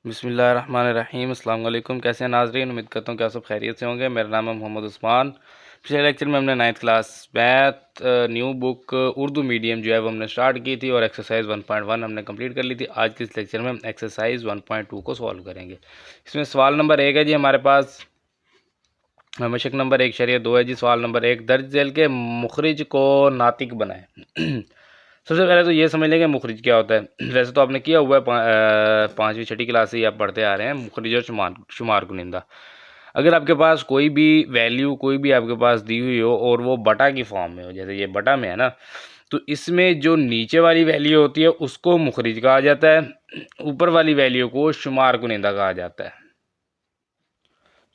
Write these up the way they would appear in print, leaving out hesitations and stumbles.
बिस्मिल्लाहिर्रहमानिर्रहीम। अस्सलाम वालेकुम। कैसे हैं नाज़रीन? उम्मीद करता हूँ कि आप सब खैरियत से होंगे। मेरा नाम है मोहम्मद उस्मान। पिछले लेक्चर में हमने 9th class math new book Urdu medium जो है वो हमने स्टार्ट की थी और एक्सरसाइज 1.1 हमने कंप्लीट कर ली थी। आज के इस लेक्चर में हम एक्सरसाइज 1.2 को सॉल्व करेंगे। इसमें सवाल नंबर 1 है जी हमारे पास, मशक नंबर 1/2 है जी। सवाल नंबर 1, दर्ज झेल के मुखरिज को नातिक बनाए। सबसे पहले तो ये समझ लेंगे मुखरिज क्या होता है। वैसे तो आपने किया हुआ है, पाँचवीं छठी क्लास से ही आप पढ़ते आ रहे हैं मुखरिज और शुमार कुनिंदा। अगर आपके पास कोई भी वैल्यू कोई भी आपके पास दी हुई हो और वो बटा की फॉर्म में हो, जैसे ये बटा में है ना, तो इसमें जो नीचे वाली वैल्यू होती है उसको मुखरिज कहा जाता है, ऊपर वाली वैल्यू को शुमार कुनिंदा कहा जाता है।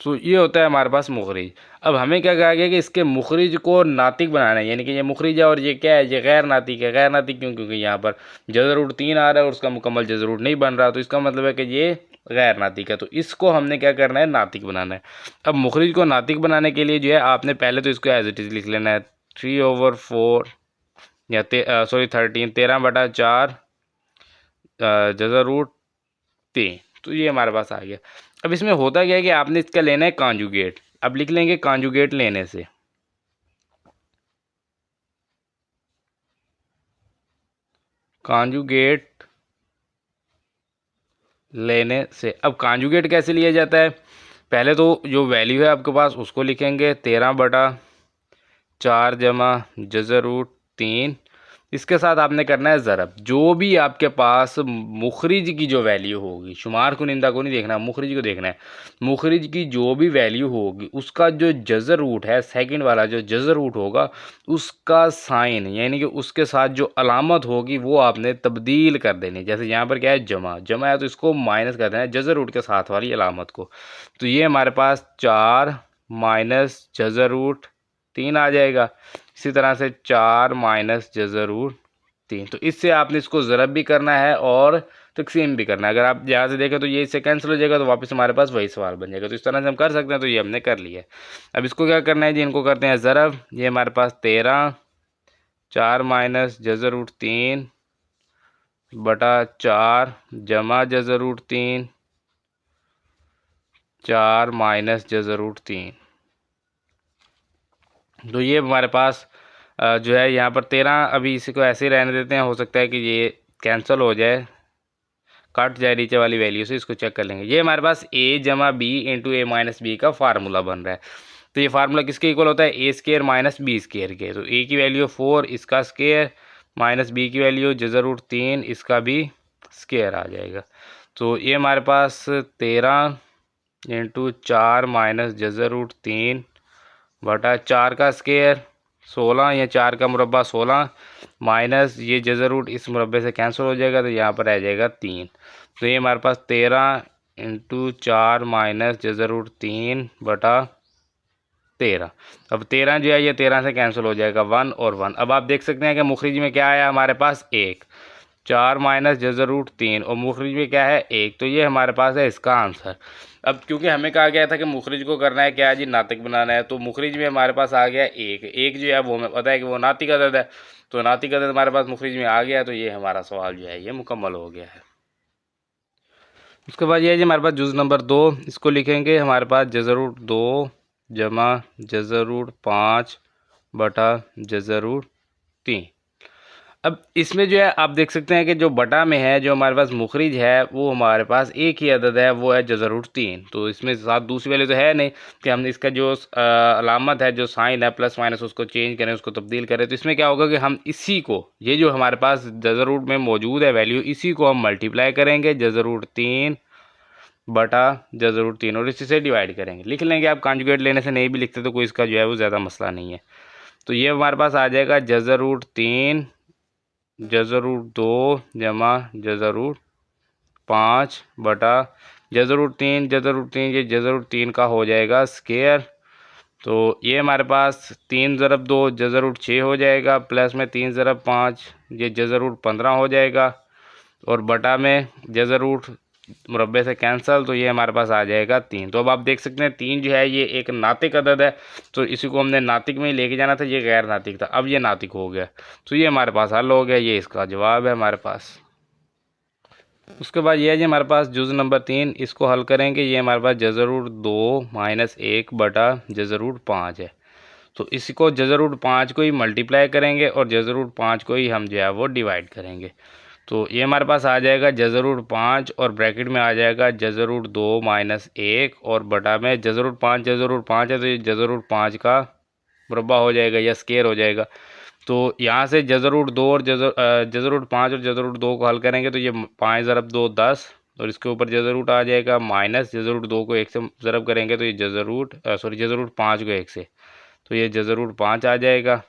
तो ये होता है हमारे पास मुखरिज। अब हमें क्या कहा गया कि इसके मुखरिज को नातिक बनाना है, यानी कि ये मुखरिज है और ये क्या है, ये गैर नातिक है। गैर नातिक क्यों? क्योंकि यहाँ पर जज़र रूट 3 आ रहा है और उसका मुकम्मल जज़र रूट नहीं बन रहा, तो इसका मतलब है कि ये गैर नातिक है। तो इसको हमने क्या करना है, नातिक बनाना है। अब मुखरिज को नातिक बनाने के लिए जो है आपने पहले तो इसको एज इट इज़ लिख लेना है, 3/4 या 13/4 जज़र रूट 3। तो ये हमारे पास आ गया। अब इसमें होता क्या है कि आपने इसका लेना है कॉन्जुगेट। अब लिख लेंगे कॉन्जुगेट लेने से, कॉन्जुगेट लेने से। अब कॉन्जुगेट कैसे लिया जाता है? पहले तो जो वैल्यू है आपके पास उसको लिखेंगे 13/4 जमा जज़र रूट 3। इसके साथ आपने करना है ज़रब। जो भी आपके पास मुखरिज की जो वैल्यू होगी, शुमार कुनिंदा को नहीं देखना, मुखरिज को देखना है। मुखरिज की जो भी वैल्यू होगी उसका जो जज़र रूट है, सेकंड वाला जो जज़र रूट होगा उसका साइन, यानी कि उसके साथ जो अलामत होगी वो आपने तब्दील कर देनी। जैसे यहाँ पर क्या है, जमा जमा है तो इसको माइनस कर देना है जज़र रूट के साथ वाली अलामत को। तो ये हमारे पास 4 माइनस जज़र रूट 3 आ जाएगा। इसी तरह से 4 माइनस जज़र रूट 3। तो इससे आपने इसको ज़रब भी करना है और तकसीम भी करना है। अगर आप यहाँ से देखें तो ये इससे कैंसिल हो जाएगा, तो वापस हमारे पास वही सवाल बन जाएगा। तो इस तरह से हम कर सकते हैं। तो ये हमने कर लिया है। अब इसको क्या करना है जी, इनको करते हैं ज़रब। ये हमारे पास 13 4 माइनस जज़र रूट 3 बटा 4 जमा जज़र रूट 3 4 माइनस जज़र रूट 3। तो ये हमारे पास जो है यहाँ पर 13, अभी इसी को ऐसे ही रहने देते हैं। हो सकता है कि ये कैंसिल हो जाए, कट जाए नीचे वाली वैल्यू से। इसको चेक कर लेंगे। ये हमारे पास a जमा बी इंटू ए माइनस बी का फार्मूला बन रहा है। तो ये फार्मूला किसके इक्वल होता है, A square minus B square के। तो a की वैल्यू 4, इसका स्केयर, माइनस b की वैल्यू जज़र रूट 3, इसका भी स्केयर आ जाएगा। तो ये हमारे पास 13 इंटू 4 माइनस जज़र रूट 3 बटा 4 का स्केयर 16, या 4 का मुरब्बा 16 माइनस ये जज़र रूट इस मुरब्बे से कैंसिल हो जाएगा, तो यहाँ पर आ जाएगा 3। तो ये हमारे पास 13 इंटू 4 माइनस जज़र रूट 3 बटा 13। अब 13 जो है ये 13 से कैंसिल हो जाएगा, 1 और 1। अब आप देख सकते हैं कि मुखरिज में क्या आया हमारे पास, 1। 4 माइनस जज़र रूट 3 और मुखरिज में क्या है, 1। तो ये हमारे पास है इसका आंसर। अब क्योंकि हमें कहा गया था कि मुखरिज को करना है क्या है जी, नातिक बनाना है, तो मुखरिज में हमारे पास आ गया 1। 1 जो है वो हमें पता है कि वो नातिक अदद है, तो नातिक अदद हमारे पास मुखरिज में आ गया। तो ये हमारा सवाल जो है ये मुकम्मल हो गया है। उसके बाद ये है जी हमारे पास जुज़ नंबर 2। इसको लिखेंगे हमारे पास जज़र रूट 2 जमा जज़र रूट 5 बटा जज़र रूट 3। अब इसमें जो है आप देख सकते हैं कि जो बटा में है, जो हमारे पास मुखरिज है वो हमारे पास एक ही अदद है, वो है जज़र रूट 3। तो इसमें साथ दूसरी वैल्यू तो है नहीं कि हम इसका जो अलामत है, जो साइन है प्लस माइनस, उसको चेंज करें, उसको तब्दील करें। तो इसमें क्या होगा कि हम इसी को, ये जो हमारे पास जज़र रूट में मौजूद है वैल्यू, इसी को हम मल्टीप्लाई करेंगे जज़र रूट 3 बटा जज़र रूट 3 और इसी से डिवाइड करेंगे। लिख लेंगे। आप कॉन्जुगेट लेने से नहीं भी लिखते तो कोई इसका जो है वो ज़्यादा मसला नहीं है। तो ये हमारे पास आ जाएगा जज़र रूट 3 जज़र रूट 2 जमा जज़र रूट 5 बटा जज़र रूट 3 जज़र रूट 3, ये जज़र रूट 3 का हो जाएगा स्केयर। तो ये हमारे पास 3 ज़रब 2 जज़र रूट 6 हो जाएगा, प्लस में 3 ज़रब 5 ये जज़र रूट 15 हो जाएगा, और बटा में जज़र रूट मुरब्बे से कैंसल, तो ये हमारे पास आ जाएगा 3। तो अब आप देख सकते हैं 3 जो है ये एक नातिक अदद है, तो इसी को हमने नातिक में ही लेके जाना था। ये गैर नातिक था, अब ये नातिक हो गया। तो ये हमारे पास हल हो गया। ये इसका जवाब है हमारे पास। उसके बाद ये है जी हमारे पास जुज़ नंबर 3, इसको हल करेंगे। ये हमारे पास जज़र रूट 2 माइनस 1 बटा जज़र रूट 5 है। तो इसको जज़र रूट 5 को ही मल्टीप्लाई करेंगे और जज़र रूट 5 को ही हम जो है वो डिवाइड करेंगे। तो ये हमारे पास आ जाएगा जज़र रूट 5 और ब्रैकेट में आ जाएगा जज़र रूट 2 माइनस 1 और बटा में जज़र रूट 5 है, तो ये जज़र रूट 5 का मुरब्बा हो जाएगा या स्क्वायर हो जाएगा। तो यहाँ से जज़र रूट 2 और जज़र रूट 5 और जज़र रूट 2 को हल करेंगे तो ये 5 ज़रब 2 10 और इसके ऊपर जज़र रूट आ जाएगा माइनस जज़र रूट 2 को 1 से ज़रब करेंगे तो ये जज़र रूट 5 को 1 से, तो ये जज़र रूट 5 आ जाएगा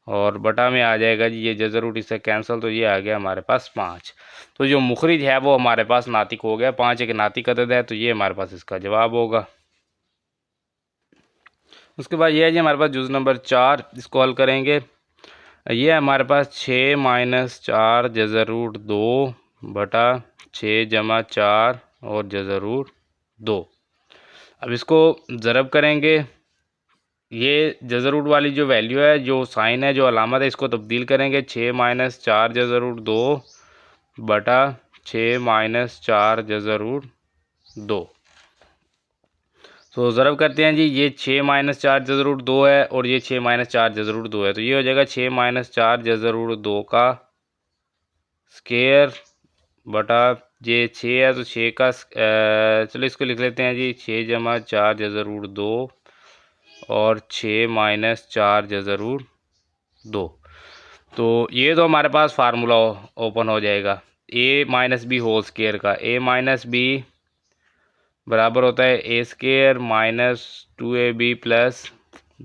और बटा में आ जाएगा जी ये जज़र रूट इससे कैंसिल, तो ये आ गया हमारे पास 5। तो जो मुखरिज है वो हमारे पास नातिक हो गया। 5 एक नातिक अदद है, तो ये हमारे पास इसका जवाब होगा। उसके बाद ये है जी हमारे पास जुज़ नंबर 4, इसको हल करेंगे। ये हमारे पास 6 माइनस 4 जज़र रूट 2 बटा 6 जमा 4 और जज़र रूट 2। अब इसको ज़रब करेंगे। ये जज़र रूट वाली जो वैल्यू है, जो साइन है, जो अलामत है, इसको तब्दील करेंगे। 6 माइनस 4 जज़र रूट 2 बटा 6 माइनस 4 जज़र रूट 2। तो ज़रब करते हैं जी। ये 6 माइनस 4 जज़र रूट 2 है और ये 6 माइनस 4 जज़र रूट 2 है, तो ये हो जाएगा 6 माइनस 4 जज़र रूट 2 का स्केयर बटा ये 6 है तो 6 का चलो इसको लिख लेते हैं जी। 6 जमा 4 जज़र रूट 2 और 6 माइनस 4 जज़र रूट 2। तो ये तो हमारे पास फार्मूला ओपन हो जाएगा A minus B whole square का। ए माइनस बी बराबर होता है A square minus 2ab plus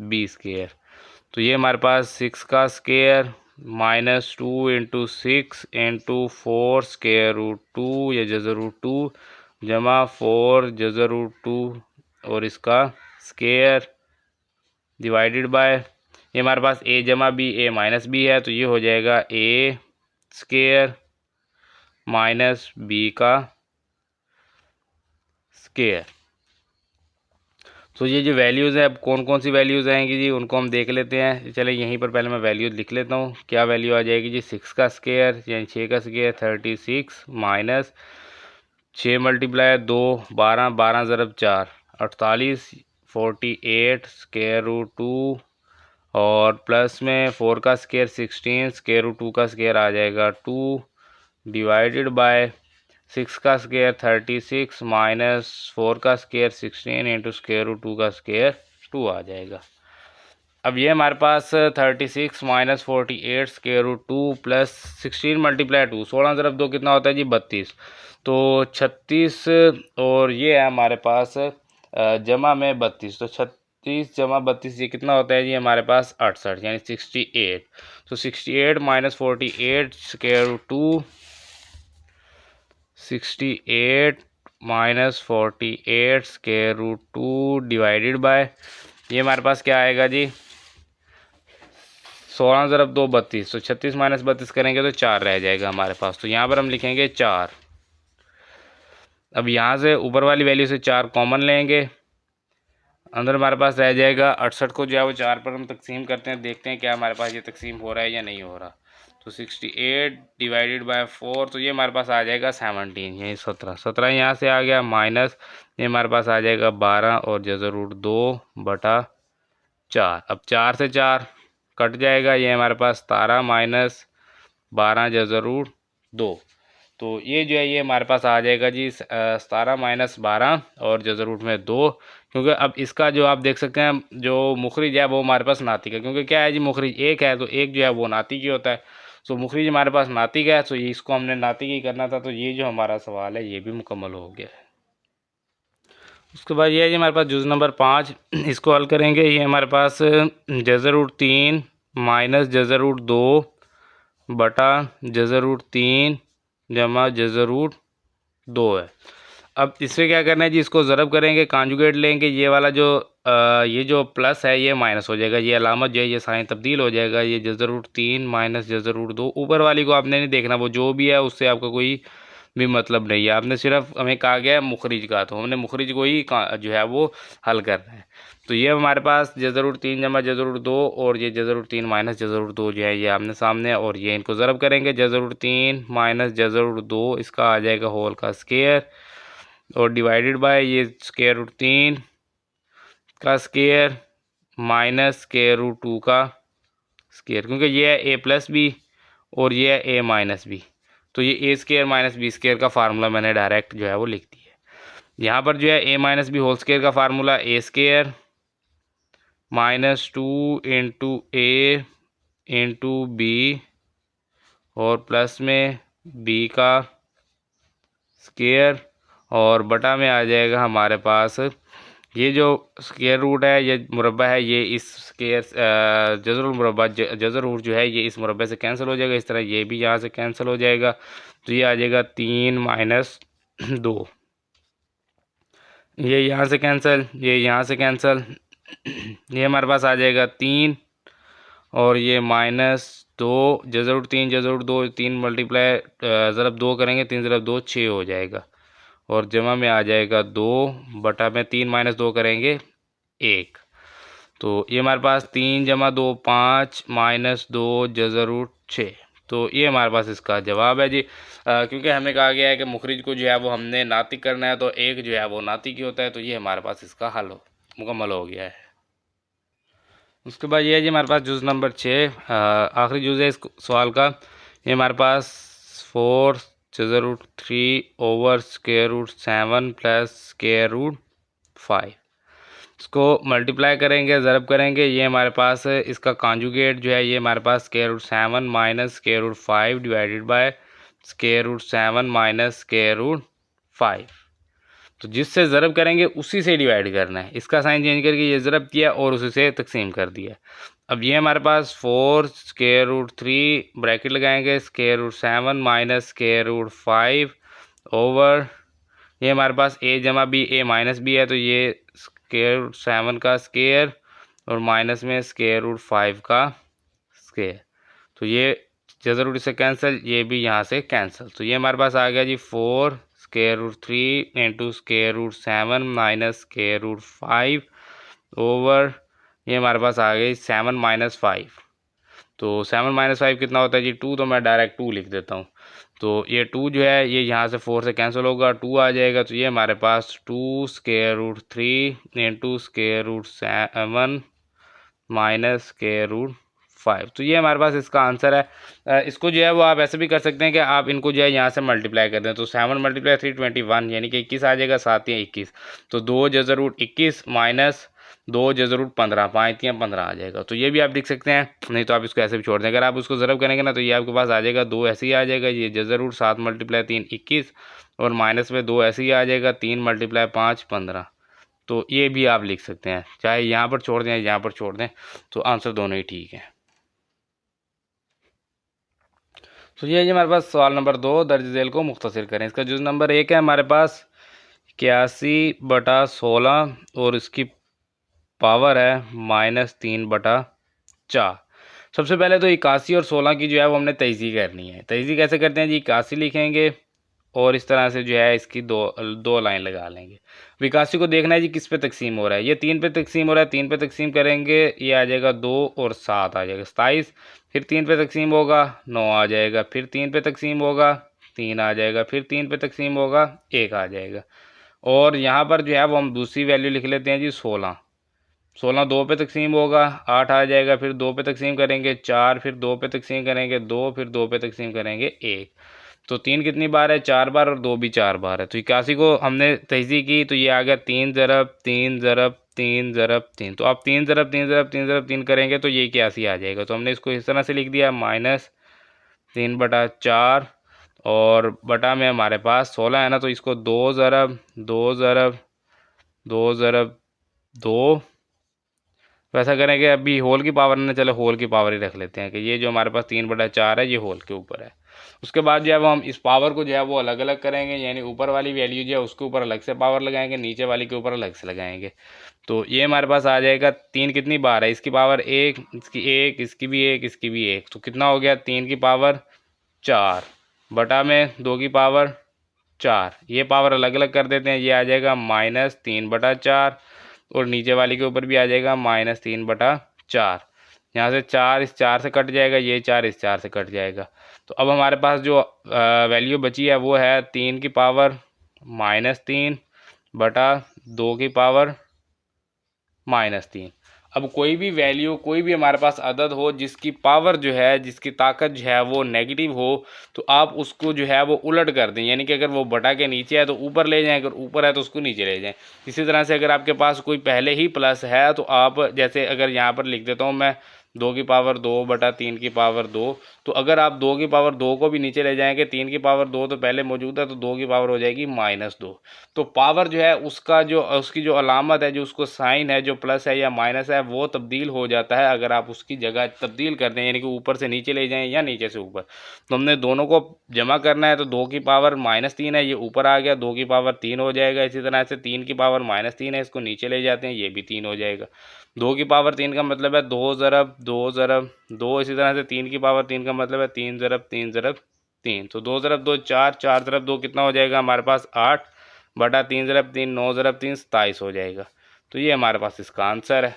B square. तो ये हमारे पास 6 का square minus 2 into 6 into 4 square root 2 या जज़र रूट 2 जमा 4 जज़र रूट 2 और इसका स्केयर डिवाइडेड बाय ये हमारे पास ए जमा बी ए माइनस बी है, तो ये हो जाएगा ए स्केयर माइनस बी का स्केयर। तो ये जो वैल्यूज़ है, अब कौन कौन सी वैल्यूज़ आएंगी जी उनको हम देख लेते हैं। चले यहीं पर पहले मैं वैल्यूज़ लिख लेता हूँ। क्या वैल्यू आ जाएगी जी? 6 का स्केयर यानी 6 का स्केयर 36 माइनस 6 मल्टीप्लाई 2 12 12 ज़रब 4 48 48 स्केयर रूट 2 और प्लस में 4 का स्केयर 16 स्केयर रूट 2 का स्केयर आ जाएगा 2 डिवाइडेड बाय 6 का स्केयर 36 माइनस 4 का स्केयर 16 इंटू स्केयर रूट 2 का स्केयर 2 आ जाएगा। अब ये हमारे पास 36 minus 48 square root 2 plus 16 multiply 2 16 ज़रब 2 कितना होता है जी? 32। तो 36 और ये है हमारे पास जमा में 32, तो 36 जमा 32 ये कितना होता है जी? हमारे पास 68 यानी 68। तो 68 minus 48 square root 2 68 minus 48 square root 2 divided by ये हमारे पास क्या आएगा जी? 16 ज़रब 2 32, तो 36 माइनस 32 करेंगे तो 4 रह जाएगा हमारे पास। तो यहाँ पर हम लिखेंगे 4। अब यहाँ से ऊपर वाली वैल्यू से 4 कॉमन लेंगे, अंदर हमारे पास रह जाएगा 68 को जो है वो 4 पर हम तकसीम करते हैं, देखते हैं क्या हमारे पास ये तकसीम हो रहा है या नहीं हो रहा। तो 68 डिवाइडेड बाय 4, तो ये हमारे पास आ जाएगा 17 यही 17 यहाँ से आ गया माइनस ये हमारे पास आ जाएगा 12 और जज़र रूट 2 बटा 4। अब 4 से 4 कट जाएगा, ये हमारे पास 17 माइनस 12 जज़र रूट 2। तो ये जो है ये हमारे पास आ जाएगा जी 17 माइनस 12 और जज़र रूट में 2। क्योंकि अब इसका जो आप देख सकते हैं जो मुखरिज है वो हमारे पास नातिक है, क्योंकि क्या है जी मुखरिज एक है तो एक जो है वो नातिक ही होता है। तो मुखरिज हमारे पास नातिक है, तो इसको हमने नातिक ही करना था। तो ये जो हमारा सवाल है ये भी मुकम्मल हो गया है। उसके बाद ये है जी हमारे पास जुज़ नंबर 5, इसको हल करेंगे। ये हमारे पास जज़र रूट 3 माइनस जज़र रूट 2 बटा जज़र रूट 3 जमा जज़र रूट 2 है। अब इससे क्या करना है जी? इसको ज़रब करेंगे, कांजुगेट लेंगे। ये वाला जो ये जो प्लस है ये माइनस हो जाएगा, ये अलामत जो है ये साइन तब्दील हो जाएगा। ये जज़र रूट 3 माइनस जज़र रूट 2, ऊपर वाली को आपने नहीं देखना, वो जो भी है उससे आपका कोई भी मतलब नहीं है। आपने सिर्फ हमें कहा गया है मुखरिज का, तो हमने मुखरिज को ही जो है वो हल करना है। तो ये हमारे पास जज़र 3 जमा जज़र 2 और ये जज़र 3 माइनस जज़र 2 जो है ये आमने सामने है, और ये इनको ज़रब करेंगे। जज़र 3 माइनस जज़र 2 इसका आ जाएगा होल का स्केयर, और डिवाइडेड बाय ये स्केयर रूट 3 का स्केयर माइनस स्केयर रूट 2 का स्केयर, क्योंकि ये है ए प्लस बी और ये है ए माइनस बी, तो ये ए स्केयर माइनस बी स्केयर का फार्मूला मैंने डायरेक्ट जो है वो लिख दिया है। यहाँ पर जो है ए माइनस बी होल स्केयर का फार्मूला ए स्केयर माइनस 2 इंटू ए इंटू बी और प्लस में बी का स्केयर, और बटा में आ जाएगा हमारे पास ये जो स्केयर रूट है, ये मुरब्बा है, ये इस स्केयर जज़रुल मुरब्बा जज़र रूट जो है ये इस मुरब्बे से कैंसिल हो जाएगा। इस तरह ये भी यहाँ से कैंसिल हो जाएगा, तो ये आ जाएगा 3 माइनस 2, ये यहाँ से कैंसिल, ये यहाँ से कैंसिल, ये हमारे पास आ जाएगा 3 और ये माइनस 2 जज़र 3 जज़र 2 3 मल्टीप्लाई ज़रब 2 करेंगे, 3 ज़रब 2 6 हो जाएगा, और जमा में आ जाएगा 2 बटा में 3 माइनस 2 करेंगे 1, तो ये हमारे पास 3 जमा 2 5 माइनस 2 जज़र 6, तो ये हमारे पास इसका जवाब है जी। क्योंकि हमें कहा गया है कि मुखरिज को जो है वो हमने नातिक करना है, तो एक जो है वो नातिक ही होता है, तो ये हमारे पास इसका हल मुकम्मल हो गया है। उसके बाद ये है जी हमारे पास जुज़ नंबर 6, आखिरी जुज़ है इस सवाल का। ये हमारे पास 4 जज़र root 3 over square root 7 plus square root 5, इसको मल्टीप्लाई करेंगे, ज़रब करेंगे। ये हमारे पास इसका कॉन्जुगेट जो है ये हमारे पास square root 7 minus square root 5 divided by square root 7 minus square root 5, तो जिससे ज़रब करेंगे उसी से डिवाइड करना है। इसका साइन चेंज करके ये ज़रब किया और उसी से तकसीम कर दिया। अब ये हमारे पास 4 स्क्वायर रूट 3 ब्रैकेट लगाएंगे square root 7 minus square root 5 over, ये हमारे पास ए जमा बी ए माइनस बी है, तो ये स्क्वायर रूट 7 का स्क्वायर और माइनस में स्क्वायर रूट 5 का स्क्वायर, तो ये जज़र रूट से कैंसिल, ये भी यहाँ से कैंसिल, तो ये हमारे पास आ गया जी 4 square root 3 into square root 7 minus square root 5 over, ये हमारे पास आ गई 7 माइनस 5, तो 7 माइनस 5 कितना होता है जी 2, तो मैं डायरेक्ट 2 लिख देता हूँ। तो ये 2 जो है ये यहाँ से 4 से कैंसिल होगा, 2 आ जाएगा, तो ये हमारे पास 2 square root 3 into square root 7 minus square root 5, तो ये हमारे पास इसका आंसर है। इसको जो है वो आप ऐसे भी कर सकते हैं कि आप इनको जो है यहाँ से मल्टीप्लाई कर दें, तो 7 मल्टीप्लाई 3 21 यानी कि 21 आ जाएगा, 7 या 21, तो 2 जज़र रूट 21 माइनस 2 जज़र रूट 15 5 या 15 आ जाएगा, तो ये भी आप लिख सकते हैं। नहीं तो आप इसको ऐसे भी छोड़ दें, अगर आप उसको ज़रब करेंगे ना तो ये आपके पास आ जाएगा 2 ऐसे ही आ जाएगा, ये जज़र रूट 7 मल्टीप्लाई 3 21 और माइनस में 2 ऐसे ही आ जाएगा 3 मल्टीप्लाई 5 15, तो ये भी आप लिख सकते हैं, चाहे यहाँ पर छोड़ दें या यहाँ पर छोड़ दें, तो आंसर दोनों ही ठीक है। तो ये है हमारे पास सवाल नंबर 2, दर्ज झेल को मुख्तसर करें। इसका जुज़ नंबर 1 है हमारे पास 81/16 और इसकी पावर है -3/4। सबसे पहले तो 81 और 16 की जो है वो हमने तजज़ी करनी है। तजज़ी कैसे करते हैं जी, 81 लिखेंगे और इस तरह से जो है इसकी दो लाइन लगा लेंगे। 81 को देखना है जी किस पे तकसीम हो रहा है, ये 3 पे तकसीम हो रहा है, 3 पे तकसीम करेंगे, ये आ जाएगा 2 और 7 आ जाएगा 27, फिर 3 पे तकसीम होगा 9 आ जाएगा, फिर 3 पे तकसीम होगा 3 आ जाएगा, फिर 3 पे तकसीम होगा 1 आ जाएगा, और यहाँ पर जो है वो हम दूसरी वैल्यू लिख लेते हैं जी 16। 16 2 पे तकसीम होगा 8 आ जाएगा, फिर 2 पे तकसीम करेंगे 4, फिर 2 पे तकसीम करेंगे 2, फिर 2 पे तकसीम करेंगे 1, तो 3 कितनी बार है 4 बार, और 2 भी 4 बार है, तो 81 को हमने तजज़ी की तो ये आ गया 3 ज़रब 3 ज़रब 3 ज़रब 3, तो आप 3 ज़रब 3 ज़रब 3 ज़रब 3 करेंगे तो ये 81 आ जाएगा, तो हमने इसको इस तरह से लिख दिया -3/4, और बटा में हमारे पास 16 है ना, तो इसको 2 ज़रब 2 ज़रब 2 ज़रब 2 वैसा करेंगे। अभी होल की पावर ना चले, होल की पावर ही रख लेते हैं कि ये जो हमारे पास 3/4 है ये होल के ऊपर है। उसके बाद जो है वो हम इस पावर को जो है वो अलग अलग करेंगे, यानी ऊपर वाली वैल्यू जो है उसके ऊपर अलग से पावर लगाएंगे, नीचे वाली के ऊपर अलग से लगाएंगे, तो ये हमारे पास आ जाएगा 3 कितनी बार है, इसकी पावर 1, इसकी 1, इसकी भी 1, इसकी भी 1, तो कितना हो गया 3 की पावर 4 बटा में 2 की पावर 4, ये पावर अलग अलग कर देते हैं। ये आ जाएगा -3/4 और नीचे वाली के ऊपर भी आ जाएगा -3/4। यहाँ से 4 इस 4 से कट जाएगा, ये 4 इस 4 से कट जाएगा। तो अब हमारे पास जो वैल्यू बची है वो है 3 की पावर -3/2 की पावर -3। अब कोई भी वैल्यू, कोई भी हमारे पास अदद हो जिसकी पावर जो है, जिसकी ताकत जो है वो नेगेटिव हो, तो आप उसको जो है वो उलट कर दें। यानी कि अगर वो बटा के नीचे है तो ऊपर ले जाएं, अगर ऊपर है तो उसको नीचे ले जाएं। इसी तरह से अगर आपके पास कोई पहले ही प्लस है तो आप, जैसे अगर यहाँ पर लिख देता हूँ मैं 2 की पावर 2/3 की पावर 2, तो अगर आप 2 की पावर 2 को भी नीचे ले जाएंगे, 3 की पावर 2 तो पहले मौजूद है, तो 2 की पावर हो जाएगी -2। तो पावर जो है उसका जो, उसकी जो अलामत है, जो उसको साइन है, जो प्लस है या माइनस है, वो तब्दील हो जाता है अगर आप उसकी जगह तब्दील कर दें, यानी कि ऊपर से नीचे ले जाएं या नीचे से ऊपर। तो हमने दोनों को जमा करना है, तो 2 की पावर -3 है, ये ऊपर आ गया, 2 की पावर 3 हो जाएगा। इसी तरह से 3 की पावर -3 है, इसको नीचे ले जाते हैं, ये भी 3 हो जाएगा। 2 की पावर 3 का मतलब है 2 ज़रब 2 ज़रब 2। इसी तरह से 3 की पावर 3 का मतलब है 3 ज़रब 3 ज़रब 3। तो 2 ज़रब 2 4, 4 ज़रब 2 कितना हो जाएगा हमारे पास 8/3 ज़रब 3, 9 ज़रब 3 27 हो जाएगा। तो ये हमारे पास इसका आंसर है।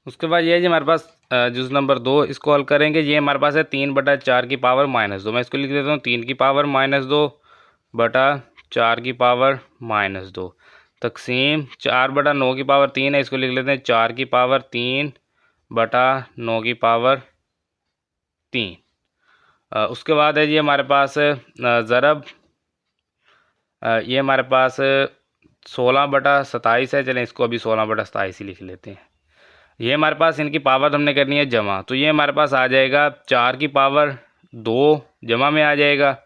उसके बाद ये है जी हमारे पास जुज़ नंबर 2, इसको हल करेंगे। ये हमारे पास है 3/4 की पावर -2। मैं इसको लिख देता हूँ 3 की पावर -2/4 की पावर -2 तकसीम 4/9 की पावर 3 है, इसको लिख लेते हैं 4 की पावर 3/9 की पावर 3। उसके बाद है जी हमारे पास ज़रब, ये हमारे पास 16/27 है। चलें इसको अभी 16/27 ही लिख लेते हैं। ये हमारे पास इनकी पावर हमने करनी है जमा, तो ये हमारे पास आ जाएगा 4 की पावर 2 जमा में आ जाएगा,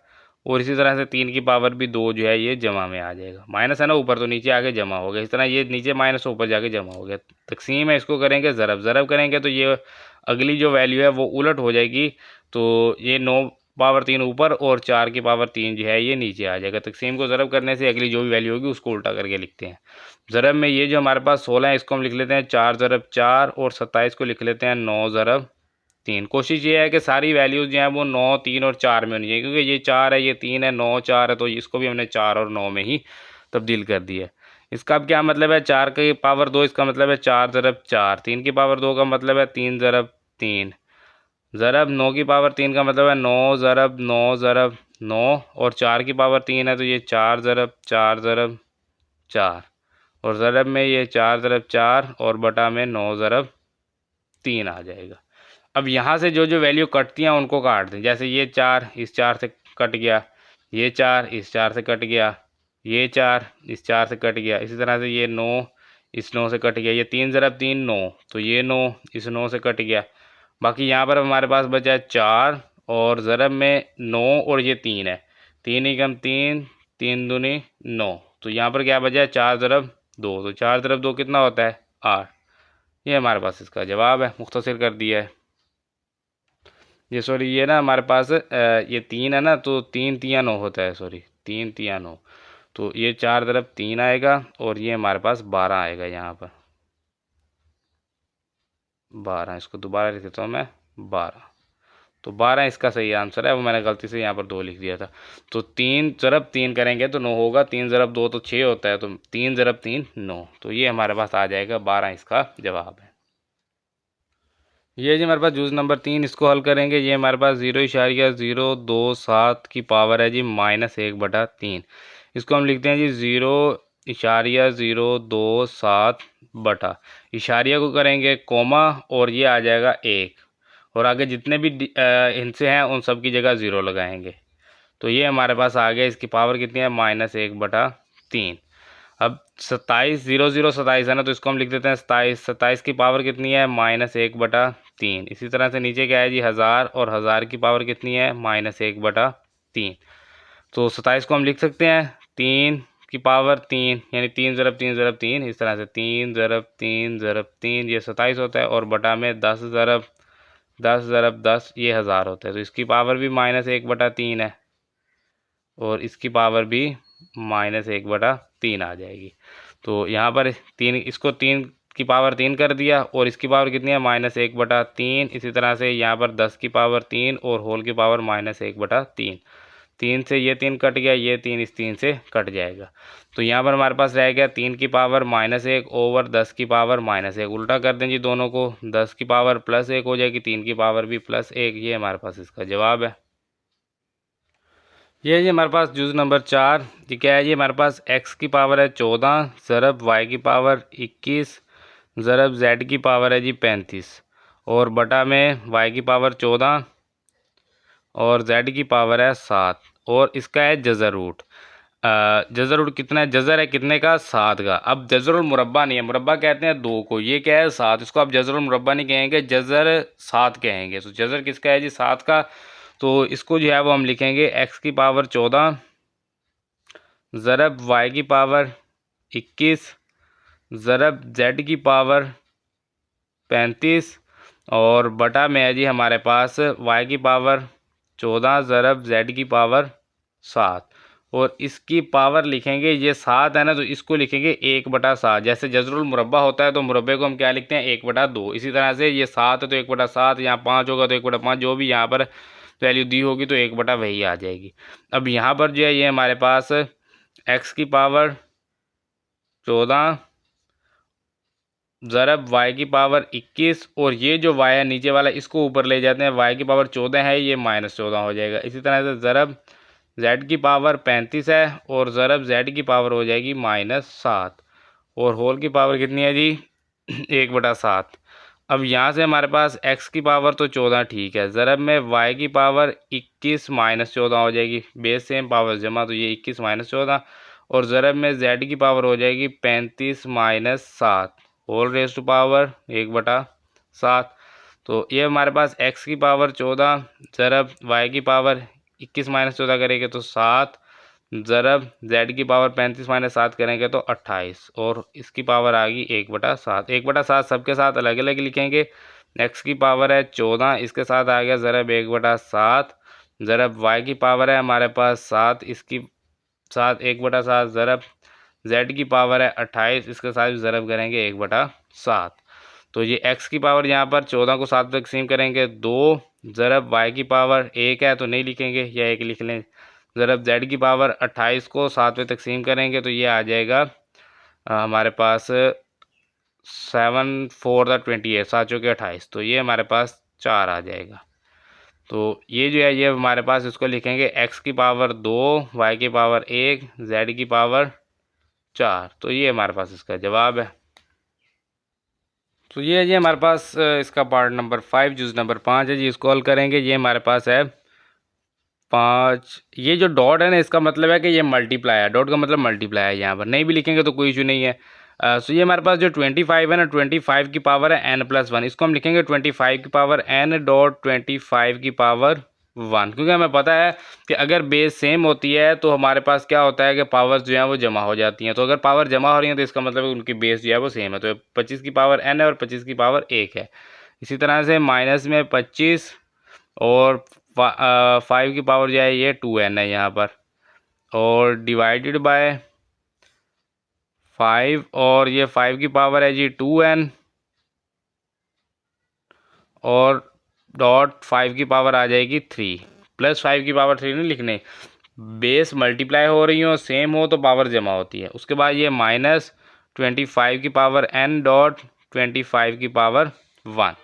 और इसी तरह से 3 की पावर भी 2 जो है ये जमा में आ जाएगा। माइनस है ना ऊपर, तो नीचे आके जमा हो गया। इस तरह ये नीचे माइनस ऊपर जाके जमा हो गया। तकसीम है, इसको करेंगे ज़रब, ज़रब करेंगे तो ये अगली जो वैल्यू है वो उलट हो जाएगी। तो ये 9/3 ऊपर और 4 की पावर 3 जो है ये नीचे आ जाएगा। तकसीम को ज़रब करने से अगली जो भी वैल्यू होगी उसको उल्टा करके लिखते हैं। ज़रब में ये जो हमारे पास 16 है, इसको हम लिख लेते हैं 4 ज़रब 4, और 27 को लिख लेते हैं 9 ज़रब 3। कोशिश ये है कि सारी वैल्यूज़ जो हैं वो 9, 3 और 4 में होनी चाहिए, क्योंकि ये 4 है, ये 3 है, 9 4 है, तो इसको भी हमने 4 और 9 में ही तब्दील कर दिया है। इसका अब क्या मतलब है, 4 की पावर 2, इसका मतलब है 4 ज़रब 4। 3 की पावर 2 का मतलब है 3 ज़रब 3। ज़रब 9 की पावर 3 का मतलब है 9 ज़रब 9 ज़रब 9, और 4 की पावर 3 है तो ये 4 ज़रब 4 ज़रब 4, और ज़रब में ये 4 ज़रब 4 और बटा में 9 ज़रब 3 आ जाएगा। अब यहाँ से जो जो वैल्यू कटती हैं उनको काट दें। जैसे ये 4 इस 4 से कट गया, ये 4 इस 4 से कट गया, ये 4 इस 4 से कट गया। इसी तरह से ये 9 इस 9 से कट गया। ये 3 ज़रब 3 9, तो ये 9 इस 9 से कट गया। बाकी यहाँ पर हमारे पास बचा है 4, और ज़रब में 9 और ये 3 है। 3 एकम 3, 3 दूनी 9, तो यहाँ पर क्या बचा है 4 ज़रब 2। तो 4 ज़रब 2 कितना होता है 8। ये हमारे पास इसका जवाब है, मुख्तसर कर दिया है। ये सॉरी, ये ना हमारे पास ये 3 है ना, तो 3 तिया 9 होता है, सॉरी 3 तिया 9। तो ये 4 ज़रब 3 आएगा, और ये हमारे पास 12 आएगा यहाँ पर 12। इसको दोबारा लिख देता हूँ मैं 12। तो 12 इसका सही आंसर है। वो मैंने गलती से यहाँ पर 2 लिख दिया था। तो 3 ज़रब 3 करेंगे तो 9 होगा, 3 ज़रब 2 तो 6 होता है, तो 3 ज़रब 3 9। तो ये हमारे पास आ जाएगा 12, इसका जवाब है। ये जी हमारे पास जूज़ नंबर 3, इसको हल करेंगे। ये हमारे पास 0.027 की पावर है जी -1/3। इसको हम लिखते हैं जी 0.027 बटा, इशारिया को करेंगे कोमा, और ये आ जाएगा 1, और आगे जितने भी हिस्से हैं उन सब की जगह 0 लगाएंगे। तो ये हमारे पास आ गया। इसकी पावर कितनी है -1/3। अब 27 0 0 27 है ना, तो इसको हम लिख देते हैं 27। 27 की पावर कितनी है -1/3। इसी तरह से नीचे क्या है जी 1000, और 1000 की पावर कितनी है -1/3। तो 27 को हम लिख सकते हैं 3 की पावर 3, यानी 3 ज़रब 3 ज़रब 3। इस तरह से 3 ज़रब 3 ज़रब 3 ये 27 होता है, और बटा में 10 ज़रब 10 ज़रब 10 ये 1000 होता है। तो इसकी पावर भी -1/3 है, और इसकी पावर भी -1/3 आ जाएगी। तो यहाँ पर 3, इसको 3 की पावर 3 कर दिया, और इसकी पावर कितनी है -1/3। इसी तरह से यहाँ पर 10 की पावर 3 और होल की पावर -1/3। 3 से ये 3 कट गया, ये 3 इस 3 से कट जाएगा। तो यहाँ पर हमारे पास रह गया 3 की पावर -1 ओवर 10 की पावर -1। उल्टा कर दें जी दोनों को, 10 की पावर +1 हो जाएगी, 3 की पावर भी +1। ये हमारे पास इसका जवाब है। ये है जी हमारे पास जूस नंबर 4। ये क्या है जी, हमारे पास x की पावर है 14 ज़रब y की पावर 21 ज़रब z की पावर है जी 35 और बटा में y की पावर 14 और z की पावर है 7 और इसका है जज़र रूट। जज़र रूट कितना है, जज़र है कितने का, 7 का। अब जज़रुल मुरब्बा नहीं है, मुरब्बा कहते हैं 2 को, ये क्या है 7, इसको आप जज़रुल मुरब्बा नहीं कहेंगे, जज़र 7 कहेंगे। तो जज़र किसका है जी 7 का। तो इसको जो है वो हम लिखेंगे x की पावर 14 ज़रब y की पावर 21 ज़रब z की पावर 35 और बटा में है जी हमारे पास y की पावर 14 ज़रब z की पावर 7 और इसकी पावर लिखेंगे, ये 7 है ना, तो इसको लिखेंगे 1/7। जैसे जज़रुल मुरब्बा होता है तो मुरब्बे को हम क्या लिखते हैं 1/2। इसी तरह से ये 7 है तो 1/7, यहाँ 5 होगा तो 1/5, जो भी यहाँ पर वैल्यू दी होगी तो 1/, वही आ जाएगी। अब यहाँ पर जो है ये हमारे पास x की पावर 14 ज़रब y की पावर 21 और ये जो y है नीचे वाला इसको ऊपर ले जाते हैं, y की पावर 14 है, ये -14 हो जाएगा। इसी तरह से ज़रब z की पावर 35 है और ज़रब z की पावर हो जाएगी -7 और होल की पावर कितनी है जी 1/7। अब यहाँ से हमारे पास x की पावर तो 14 ठीक है, ज़रब में y की पावर 21 -14 हो जाएगी, बेस सेम पावर जमा, तो ये 21 -14 और ज़रब में z की पावर हो जाएगी 35 -7 होल रेज़ टू पावर 1/7। तो ये हमारे पास x की पावर 14 ज़रब y की पावर 21 -14 करेंगे तो 7 ज़रब z की पावर 35 -7 करेंगे तो 28 और इसकी पावर आ गई 1/7। 1/7 सबके साथ अलग अलग लिखेंगे। x की पावर है 14, इसके साथ आ गया ज़रब 1/7 ज़रब y की पावर है हमारे पास 7, इसकी साथ 1/7 ज़रब z की पावर है 28, इसके साथ भी ज़रब करेंगे 1/7। तो ये x की पावर यहाँ पर 14 को 7 तकसीम करेंगे 2 ज़रब y की पावर 1 है तो नहीं लिखेंगे या 1 लिख लें, ज़रब z की पावर 28 को 7 पे तकसीम करेंगे तो ये आ जाएगा हमारे पास 7 4 28, 7 चौके 28, तो ये हमारे पास 4 आ जाएगा। तो ये जो है ये हमारे पास इसको लिखेंगे x की पावर 2 y की पावर 1 z की पावर 4, तो ये हमारे पास इसका जवाब है। तो ये है जी हमारे पास इसका पार्ट नंबर 5 जूज़ नंबर 5 है जी, इसको हल करेंगे। ये हमारे पास है 5, ये जो डॉट है ना इसका मतलब है कि ये मल्टीप्लाई है, डॉट का मतलब मल्टीप्लाई है, यहाँ पर नहीं भी लिखेंगे तो कोई इशू नहीं है। सो ये हमारे पास जो 25 है ना, 25 की पावर है n+1, इसको हम लिखेंगे 25 की पावर n.25 की पावर 1, क्योंकि हमें पता है कि अगर बेस सेम होती है तो हमारे पास क्या होता है कि पावर्स जो है वो जमा हो जाती हैं। तो अगर पावर जमा हो रही है तो इसका मतलब है उनकी बेस जो है वो सेम है। तो 25 की पावर n है और 25 की पावर 1 है। इसी तरह से माइनस में 25 और 5 की पावर जो है ये 2n है यहाँ पर, और डिवाइडेड बाय 5 और ये 5 की पावर है जी 2n और डॉट 5 की पावर आ जाएगी 3 प्लस 5 की पावर 3 नहीं लिखने, बेस मल्टीप्लाई हो रही हो सेम हो तो पावर जमा होती है। उसके बाद ये -25 की पावर n.25 की पावर 1।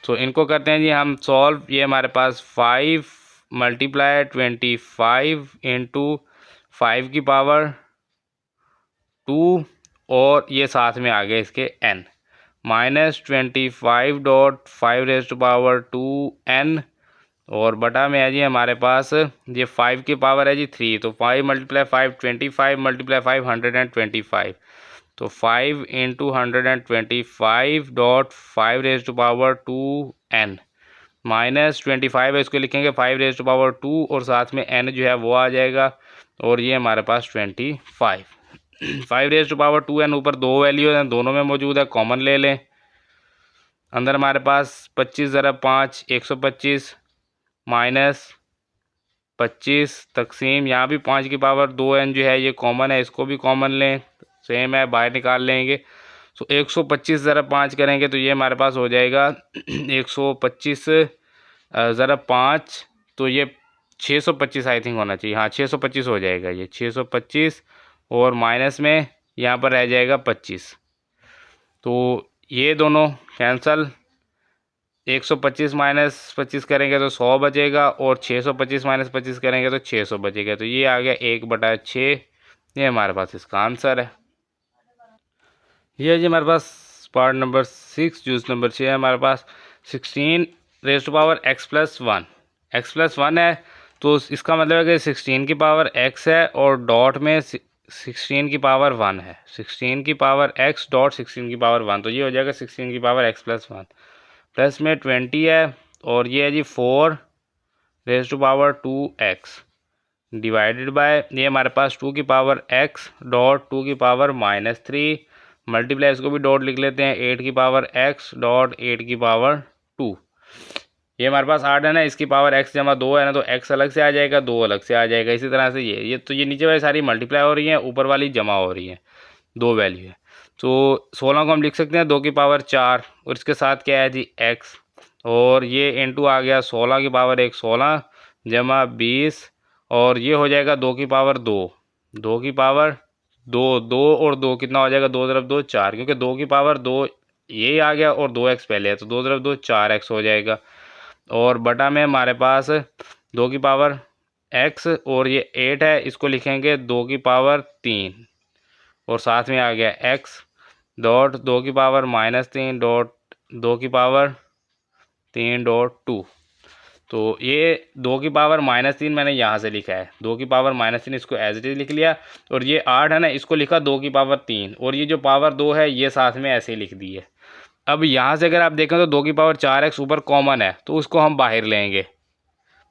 तो इनको करते हैं जी हम सॉल्व। ये हमारे पास 5 मल्टीप्लाई 25 इंटू 5 की पावर 2 और ये साथ में आ गए इसके n -25.5 और बटा में है जी हमारे पास ये 5 की पावर है जी 3, तो 5 × 5 25 × 5 125, तो 5 इंटू 125.5 -25 है, इसको लिखेंगे 5 और साथ में n जो है वो आ जाएगा और ये हमारे पास 25। 5 ऊपर 2 वैल्यू हैं, दोनों में मौजूद है, कॉमन ले लें। अंदर हमारे पास 25 ज़रब 5 125 -25 तकसीम, यहाँ भी 5 की पावर 2n जो है ये कॉमन है, इसको भी कॉमन लें, सेम है, बाहर निकाल लेंगे। तो 125 ज़रब 5 करेंगे तो ये हमारे पास हो जाएगा 125 ज़रब 5, तो ये 625 आई थिंक होना चाहिए, हाँ 625 हो जाएगा ये 625, और माइनस में यहाँ पर रह जाएगा 25, तो ये दोनों कैंसल। 125 माइनस 25 करेंगे तो 100 बचेगा, और 625 माइनस 25 करेंगे तो 600 बचेगा, तो ये आ गया 1/6। ये हमारे पास इसका आंसर है। ये है जी हमारे पास पार्ट नंबर 6, जूस नंबर 6 है हमारे पास। 16 rays to power x+1, x+1 है, तो इसका मतलब है कि 16 की पावर x है और डॉट में 16 की पावर 1 है, 16 की पावर x डॉट 16 की पावर 1, तो ये हो जाएगा 16 की पावर x+1। प्लस में 20 है, और ये है जी 4 raise to power 2x divided by, ये हमारे पास 2 की पावर x डॉट 2 की पावर -3, मल्टीप्लाई इसको भी डॉट लिख लेते हैं, 8 की पावर x डॉट 8 की पावर 2। ये हमारे पास 8 है ना, इसकी पावर x जमा 2 है ना, तो x अलग से आ जाएगा, 2 अलग से आ जाएगा। इसी तरह से ये तो ये नीचे वाली सारी मल्टीप्लाई हो रही हैं, ऊपर वाली जमा हो रही है, 2 वैल्यू है। तो 16 को हम लिख सकते हैं 2 की पावर 4, और इसके साथ क्या है जी x, और ये इनटू आ गया 16 की पावर 1 16 जमा 20, और ये हो जाएगा 2 की पावर 2, 2 की पावर 2, 2 और 2 कितना हो जाएगा, 2 तरफ 2 4, क्योंकि 2 की पावर 2 ये आ गया और 2x पहले है, तो 2 तरफ 2 4x हो जाएगा। और बटा में हमारे पास 2 की पावर x, और ये 8 है, इसको लिखेंगे 2 की पावर 3, और साथ में आ गया x डॉट 2 की पावर -3 डॉट 2 की पावर 3 डॉट 2। तो ये 2 की पावर -3 मैंने यहाँ से लिखा है, 2 की पावर -3 इसको एज इट इज लिख लिया, और ये 8 है ना, इसको लिखा 2 की पावर 3, और ये जो पावर 2 है ये साथ में ऐसे ही लिख दी है। अब यहाँ से अगर आप देखें तो 2 की पावर 4x ऊपर कॉमन है, तो उसको हम बाहर लेंगे,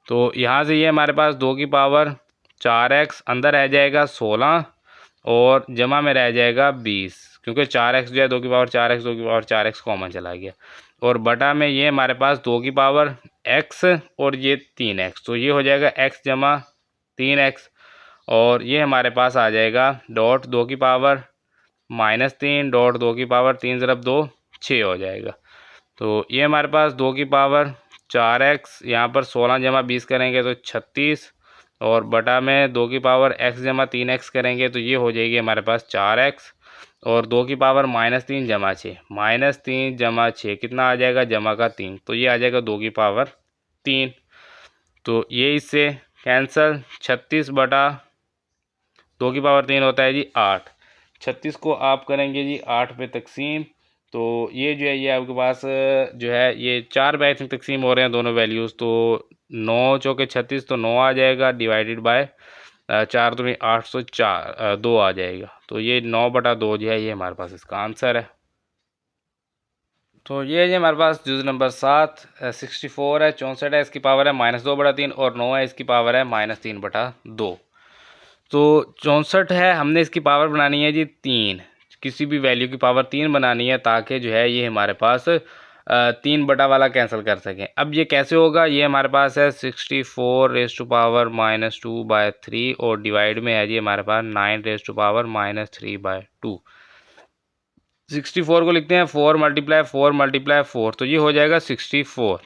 तो यहाँ से ये हमारे पास 2 की पावर 4x अंदर रह जाएगा 16, और जमा में रह जाएगा 20, क्योंकि 4x जो है 2 की पावर 4x, 2 की पावर 4x कॉमन चला गया, और बटा में ये हमारे पास 2 की पावर x और ये 3x, तो ये हो जाएगा x जमा 3x, और ये हमारे पास आ जाएगा डॉट 2 की पावर -3 डॉट 2 की पावर 3 ज़रब 2 6 हो जाएगा। तो ये हमारे पास 2 की पावर 4x, यहाँ पर 16 जमा 20 करेंगे तो 36, और बटा में 2 की पावर x जमा 3x करेंगे तो ये हो जाएगी हमारे पास 4x, और 2 की पावर -3 जमा 6, -3 जमा 6 कितना आ जाएगा, जमा का 3, तो ये आ जाएगा 2 की पावर 3। तो ये इससे कैंसल, 36 बटा 2 की पावर 3 होता है जी 8, 36 को आप करेंगे जी 8 पे तकसीम, तो ये जो है ये आपके पास जो है ये 4 पे आई थिंक तकसीम हो रहे हैं दोनों वैल्यूज़, तो 9 चौके 36, तो 9 आ जाएगा डिवाइडेड बाय 4 दूनी 8, 4 2 आ जाएगा, तो ये 9/2 जो है ये हमारे पास इसका आंसर है। तो ये है जी हमारे पास जुज़ नंबर 7, 64 है, 64 है, इसकी पावर है -2/3, और 9 है, इसकी पावर है -3/2। तो 64 है, हमने इसकी पावर बनानी है जी 3, किसी भी वैल्यू की पावर 3 बनानी है, ताकि जो है ये हमारे पास 3 बटा वाला कैंसिल कर सकें। अब ये कैसे होगा, ये हमारे पास है 64 रेज़ टू पावर -2/3, और डिवाइड में है जी हमारे पास 9 रेज़ टू पावर -3/2। 64 को लिखते हैं 4 × 4 × 4, तो ये हो जाएगा 64।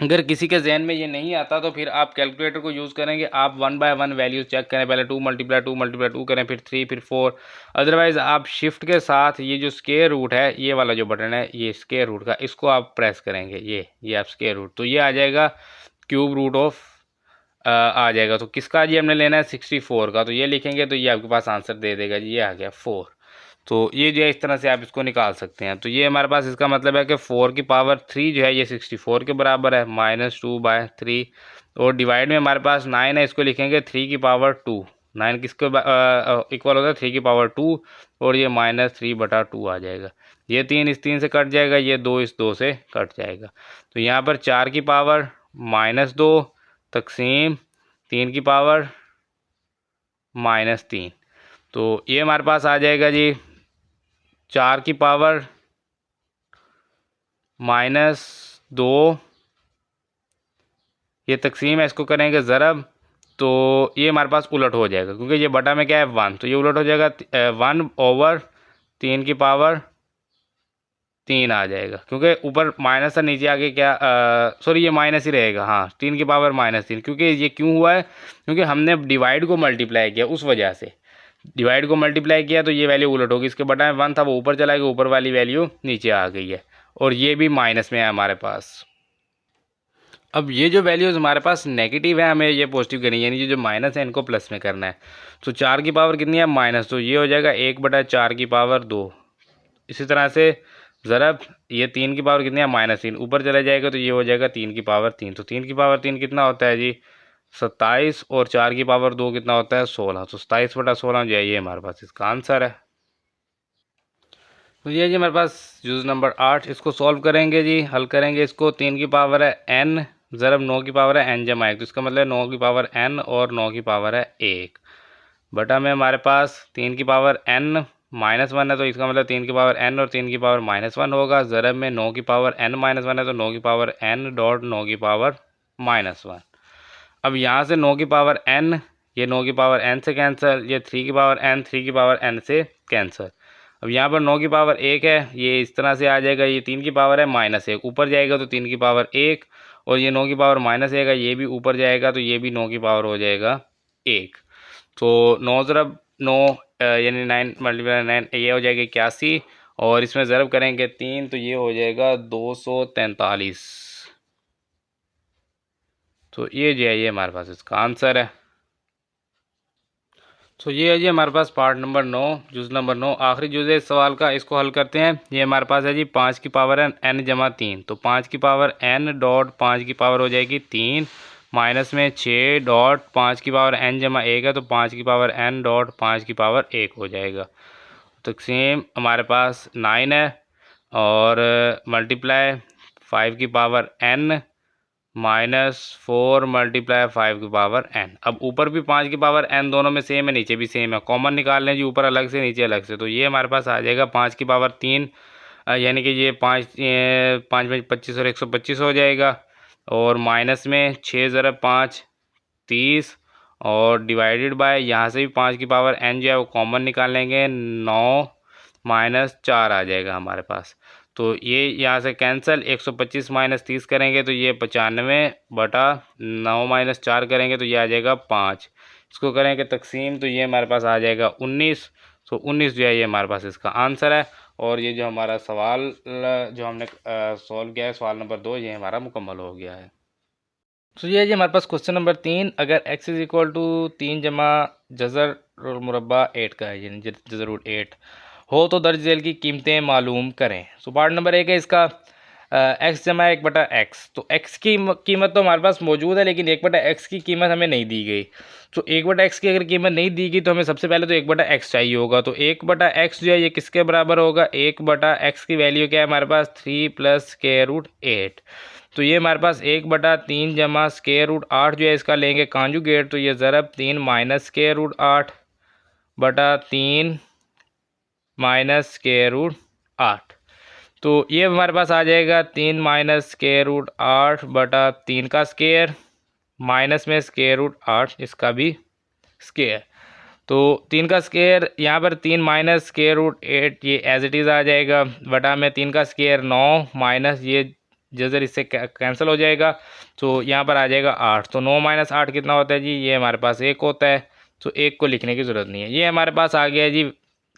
अगर किसी के जहन में ये नहीं आता तो फिर आप कैलकुलेटर को यूज़ करेंगे, आप 1 बाय 1 वैल्यूज चेक करें, पहले 2 × 2 × 2 करें, फिर 3, फिर 4। अदरवाइज़ आप शिफ्ट के साथ ये जो स्क्वायर रूट है, ये वाला जो बटन है ये स्क्वायर रूट का, इसको आप प्रेस करेंगे, ये आप स्क्वायर रूट, तो ये आ जाएगा क्यूब रूट ऑफ आ जाएगा। तो किसका जी हमने लेना है 64 का, तो ये लिखेंगे तो ये आपके पास आंसर दे देगा जी, ये आ गया 4। तो ये जो है इस तरह से आप इसको निकाल सकते हैं। तो ये हमारे पास इसका मतलब है कि 4 की पावर 3 जो है ये 64 के बराबर है, -2/3, और डिवाइड में हमारे पास 9 है, इसको लिखेंगे 3 की पावर 2, 9 किसके इक्वल होता है 3 की पावर 2, और ये -3/2 आ जाएगा। ये 3 इस 3 से कट जाएगा, ये 2 इस 2 से कट जाएगा। तो यहाँ पर 4 की पावर -2 तकसीम 3 की पावर -3, तो ये हमारे पास आ जाएगा जी 4 की पावर -2, ये तकसीम है, इसको करेंगे ज़रब, तो ये हमारे पास उलट हो जाएगा, क्योंकि ये बटा में क्या है 1, तो ये उलट हो जाएगा 1/3 की पावर 3 आ जाएगा, क्योंकि ऊपर माइनस था, नीचे आके क्या सॉरी ये माइनस ही रहेगा, हाँ 3 की पावर -3, क्योंकि ये क्यों हुआ है, क्योंकि हमने डिवाइड को मल्टीप्लाई किया, उस वजह से डिवाइड को मल्टीप्लाई किया तो ये वैल्यू उलट होगी, इसके बटा में 1 था वो ऊपर चला गया, ऊपर वाली वैल्यू नीचे आ गई है, और ये भी माइनस में है हमारे पास। अब ये जो वैल्यूज़ हमारे पास नेगेटिव है, हमें ये पॉजिटिव करनी है, यानी ये जो माइनस है इनको प्लस में करना है। तो 4 की पावर कितनी है माइनस, तो ये हो जाएगा 1/4 की पावर 2। इसी तरह से ज़रब ये 3 की पावर कितनी है -3, ऊपर चला जाएगा तो ये हो जाएगा 3 की पावर 3। तो 3 की पावर 3 कितना होता है जी 27, और 4 की पावर 2 कितना होता है 16। तो 27/16 जो है ये हमारे पास इसका आंसर है। तो ये जी हमारे पास यूज़ नंबर 8, इसको सॉल्व करेंगे जी, हल करेंगे इसको। 3 की पावर है n ज़रब 9 की पावर है n जमा 1, तो इसका मतलब 9 की पावर n और 9 की पावर है 1 बटा में हमारे पास 3 की पावर n -1 है, तो इसका मतलब 3 की पावर n और 3 की पावर -1 होगा। ज़रब में 9 की पावर n -1 है, तो 9 की पावर n डॉट 9 की पावर -1। अब यहाँ से 9 की पावर n, ये 9 की पावर n से कैंसिल, ये 3 की पावर n 3 की पावर n से कैंसिल। अब यहाँ पर 9 की पावर 1 है, ये इस तरह से आ जाएगा, ये 3 की पावर है -1, ऊपर जाएगा तो 3 की पावर 1, और ये 9 की पावर -1 है, ये भी ऊपर जाएगा तो ये भी 9 की पावर हो जाएगा 1। तो 9 ज़रब 9 यानी 9 × 9 ये हो जाएगा 81, और इसमें ज़रब करेंगे 3 तो ये हो जाएगा 243। तो ये जो है ये हमारे पास इसका आंसर है। तो ये है जी हमारे पास पार्ट नंबर 9, जुज़ नंबर 9, आखिरी जुज़ है इस सवाल का, इसको हल करते हैं। ये हमारे पास है जी 5 की पावर है n जमा 3, तो 5 की पावर n डॉट 5 की पावर हो जाएगी 3, माइनस में 6 डॉट 5 की पावर n जमा 1 है, तो 5 की पावर n डॉट 5 की पावर 1 हो जाएगा। तो सेम हमारे पास 9 है, और मल्टीप्लाई 5 की पावर n -4 मल्टीप्लाई 5 की पावर n। अब ऊपर भी 5 की पावर n दोनों में सेम है, नीचे भी सेम है, कॉमन निकाल लें जी, ऊपर अलग से नीचे अलग से, तो ये हमारे पास आ जाएगा 5 की पावर 3, यानी कि ये 5 में 25 और 125 हो जाएगा, और माइनस में 6 ज़रब 5 30, और डिवाइडेड बाय यहाँ से भी 5 की पावर n जो है वो कॉमन निकाल लेंगे, 9 -4 आ जाएगा हमारे पास। तो ये यहाँ से कैंसिल, 125 - 30 करेंगे तो ये 95/9 - 4 करेंगे तो ये आ जाएगा 5। इसको करेंगे तकसीम तो ये हमारे पास आ जाएगा 19। तो 19 जो है ये हमारे पास इसका आंसर है। और ये जो हमारा सवाल जो हमने सॉल्व किया है, सवाल नंबर 2, ये हमारा मुकम्मल हो गया है। तो ये जी हमारे पास क्वेश्चन नंबर 3, अगर x = 3 जमा जज़र और मुरब्बा 8 का है, यानी जज़र रूट 8 हो तो दर्ज झेल की कीमतें मालूम करें। सो पार्ट नंबर 1 है इसका x जमा 1/x। तो x की कीमत तो हमारे पास मौजूद है, लेकिन 1/x की कीमत हमें नहीं दी गई। तो 1/x की अगर कीमत नहीं दी गई तो हमें सबसे पहले तो 1/x चाहिए होगा। तो 1/x जो है ये किसके बराबर होगा, 1/x की वैल्यू क्या है हमारे पास 3 + √8। तो ये हमारे पास 1/3 जमा √8 जो है इसका लेंगे कॉन्जुगेट, तो ये ज़रब 3 - √8 बटा 3 -√8। तो ये हमारे पास आ जाएगा 3 -√8 बटा 3 का स्केयर, माइनस में √8 इसका भी स्केयर। तो 3 का स्केयर यहाँ पर 3 -√8 ये एज इट इज़ आ जाएगा, बटा में 3 का स्केयर 9 माइनस ये जज़र इससे कैंसिल हो जाएगा, तो यहाँ पर आ जाएगा 8। तो 9 - 8 कितना होता है जी, ये हमारे पास 1 होता है। तो 1 को लिखने की ज़रूरत नहीं है। ये हमारे पास आ गया जी